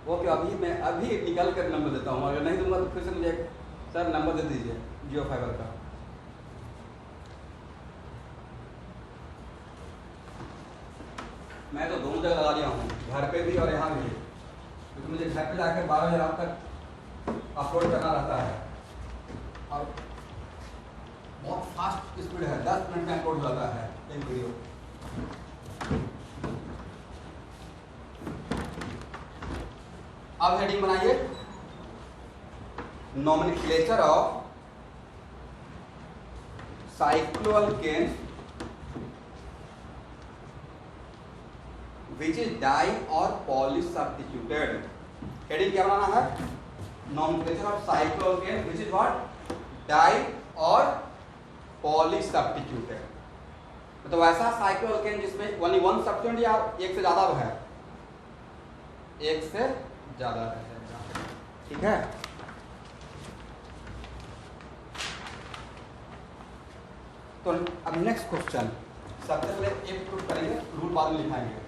वो, कि अभी मैं अभी निकाल कर नंबर देता हूँ, अगर नहीं दूंगा तो फिर से मुझे सर नंबर दे दीजिए जियो फाइबर का। मैं तो दोनों जगह लगा दिया हूँ, घर पे भी और यहाँ भी, क्योंकि मुझे घर पे जाकर 12 बजे तक अपलोड करना रहता है, और बहुत फास्ट स्पीड है, 10 मिनट में अपलोड हो जाता है एक वीडियो। अब हेडिंग बनाइए, nomenclature of cycloalkane which is di और पॉली सब्स्टिट्यूटेड। हेडिंग क्या बनाना है? Nomenclature of cycloalkane which is what? Di और पॉली सब्स्टिट्यूटेड। मतलब ऐसा साइक्लोअल्केन जिसमें ओनली 1 सब्स्टिट्यूएंट या एक से ज्यादा है, एक से ज्यादा है। ठीक है। तो अब नेक्स्ट क्वेश्चन, सबसे पहले एक प्रूफ करेंगे, रूल बाद में लिखाएंगे।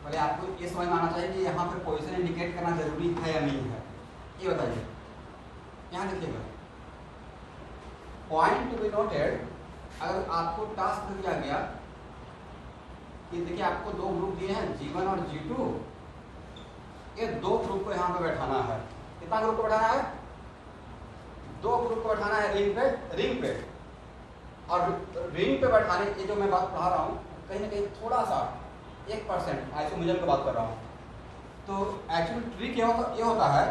पहले आपको ये समझ में आना चाहिए कि यहाँ पर पोजीशन इंडिकेट करना जरूरी है या नहीं है, ये बताइए। यहाँ देखिएगा, पॉइंट टू बी नोटेड, अगर आपको टास्क दिया गया कि देखिए आपको 2 ग्रुप दिए हैं G1 और G2, ये 2 ग्रुप को यहाँ पे बैठाना है। कितना ग्रुप को बैठाना है? 2 ग्रुप को बैठाना है रिंग पे। और रिंग पे बैठाने, ये जो मैं बात पढ़ा रहा हूँ, कहीं ना कहीं थोड़ा सा 1% आइसोमेरिज्म की बात कर रहा हूँ। तो एक्चुअली ट्रिक ये होता है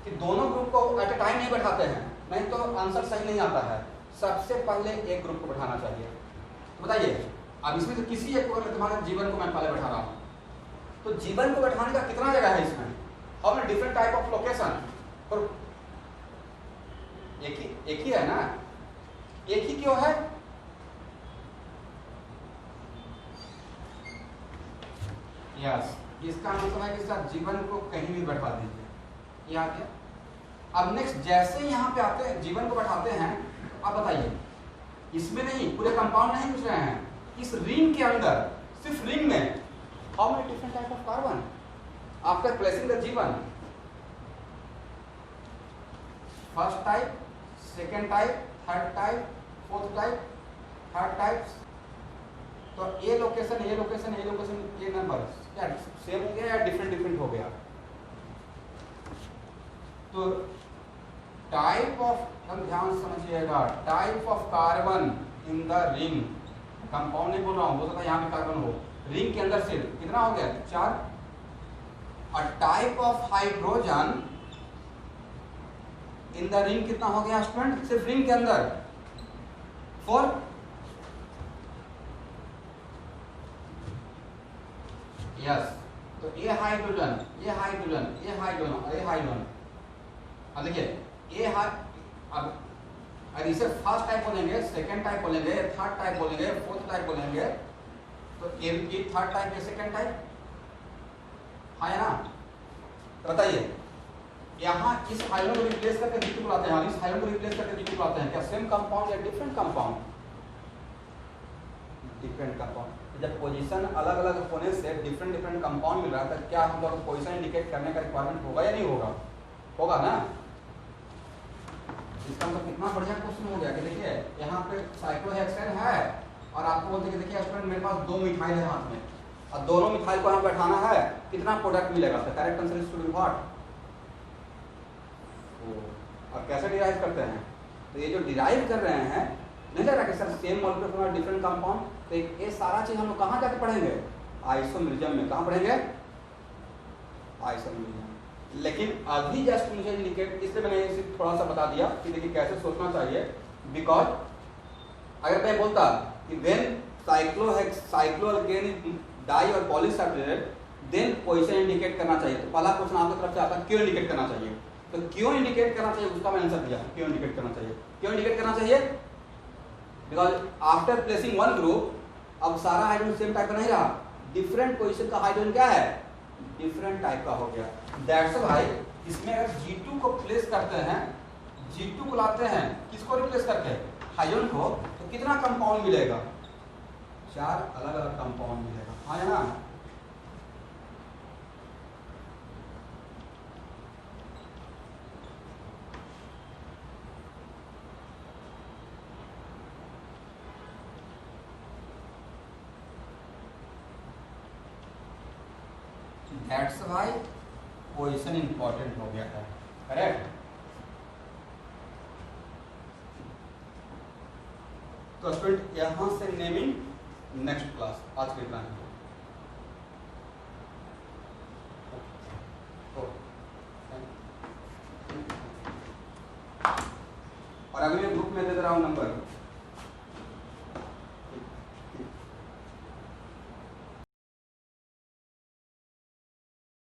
कि दोनों ग्रुप को एट ए टाइम नहीं बैठाते हैं, नहीं तो आंसर सही नहीं आता है। सबसे पहले एक ग्रुप को बैठाना चाहिए। तो बताइए, अब इसमें से किसी एक को, तुम्हारे जीवन को मैं पहले बैठा रहा हूँ, तो जीवन को बैठाने का कितना जगह है इसमें? How many different type of location? और एक ही है ना, एक ही क्यों है? यस, इसका मतलब है कि सर जीवन को कहीं भी बैठा दीजिए, ये आ गया। अब नेक्स्ट, जैसे यहाँ पे आते हैं जीवन को बैठाते हैं, अब बताइए, इसमें नहीं, पूरे कंपाउंड नहीं पूछ रहे हैं, इस रिंग के अंदर, सिर्फ रिंग में how many different type of carbon after placing the given? First type, second type, third type, fourth type, third type. तो ये लोकेशन, ये लोकेशन, ये लोकेशन, ये नंबर क्या सेम हो गया या डिफरेंट हो गया? तो टाइप ऑफ, हम ध्यान समझिएगा, type of carbon in the ring, compound नहीं बोल रहा हूँ, हो सकता है यहाँ पे कार्बन हो, रिंग के अंदर से कितना हो गया? 4। और type of hydrogen in the ring कितना हो गया स्टूडेंट? सिर्फ रिंग के अंदर 4। यस, तो ये हाइड्रोजन, ये हाइड्रोजन, ये हाइड्रोजन, ये हाइड्रोजन। अब देखिए, अब अगर इसे फर्स्ट टाइप बोलेंगे, सेकेंड टाइप बोलेंगे, थर्ड टाइप बोलेंगे, फोर्थ टाइप बोलेंगे, तो ये थर्ड टाइप, ये सेकेंड टाइप, है ना? तो बताइए, यहाँ इस हाइड्रोजन को रिप्लेस करके G2 को लाते हैं, इस हाइड्रोजन को रिप्लेस करके G2 को लाते हैं, क्या सेम कंपाउंड या डिफरेंट कंपाउंड? Different compound. जब पोजीशन अलग अलग होने से डिफरेंट कंपाउंड मिल रहा है, तो क्या हम लोग पोजीशन इंडिकेट करने का रिक्वायरमेंट होगा या नहीं होगा? होगा ना। इसका मतलब कितना बढ़िया क्वेश्चन हो गया कि देखिए यहाँ पे साइक्लोहेक्सेन है और आपको बोलते हैं कि देखिए स्टूडेंट मेरे पास 2 मिथाइल है हाथ में और दोनों मिथाइल को यहाँ बैठाना है, कितना प्रोडक्ट मिलेगा? तो correct answer is to be what? और कैसे डिराइव करते हैं? तो ये जो डिराइव कर रहे हैं, नहीं लग रहा कि sir same molecule from different compound, तो ये सारा चीज हम लोग कहाँ जाके पढ़ेंगे? आइसोमेरिज्म में। कहाँ पढ़ेंगे? आइसोमेरिज्म। लेकिन अभी जस्ट मुझे इंडिकेट, इसलिए मैंने इसे थोड़ा सा बता दिया कि देखिए कैसे सोचना चाहिए। बिकॉज अगर मैं बोलता कि व्हेन साइक्लोअल्केन इज डाई और पॉलीसैचुरेटेड, देन पोजीशन इंडिकेट करना चाहिए। तो पहला क्वेश्चन आपकी तरफ से आता है क्यों इंडिकेट करना चाहिए? तो क्यों इंडिकेट करना चाहिए उसका मैंने आंसर दिया। क्यों इंडिकेट करना चाहिए? क्यों इंडिकेट करना चाहिए? Because after placing one group, अब सारा हाइड्रोजन सेम टाइप का नहीं रहा, डिफरेंट पोजीशन का हाइड्रोजन क्या है? डिफरेंट टाइप का हो गया। दैट्स व्हाई इसमें अगर G2 को प्लेस करते हैं, G2 को लाते हैं, किसको रिप्लेस करके? हाइड्रोजन को, तो कितना कंपाउंड मिलेगा? 4 अलग अलग कंपाउंड मिलेगा, हाँ ना? दैट्स व्हाई पोजीशन इंपॉर्टेंट हो गया है। करेक्ट? तो स्टूडेंट यहां से नेमिंग नेक्स्ट क्लास, आज के इतना है। और अगले ग्रुप में दे रहा हूं नंबर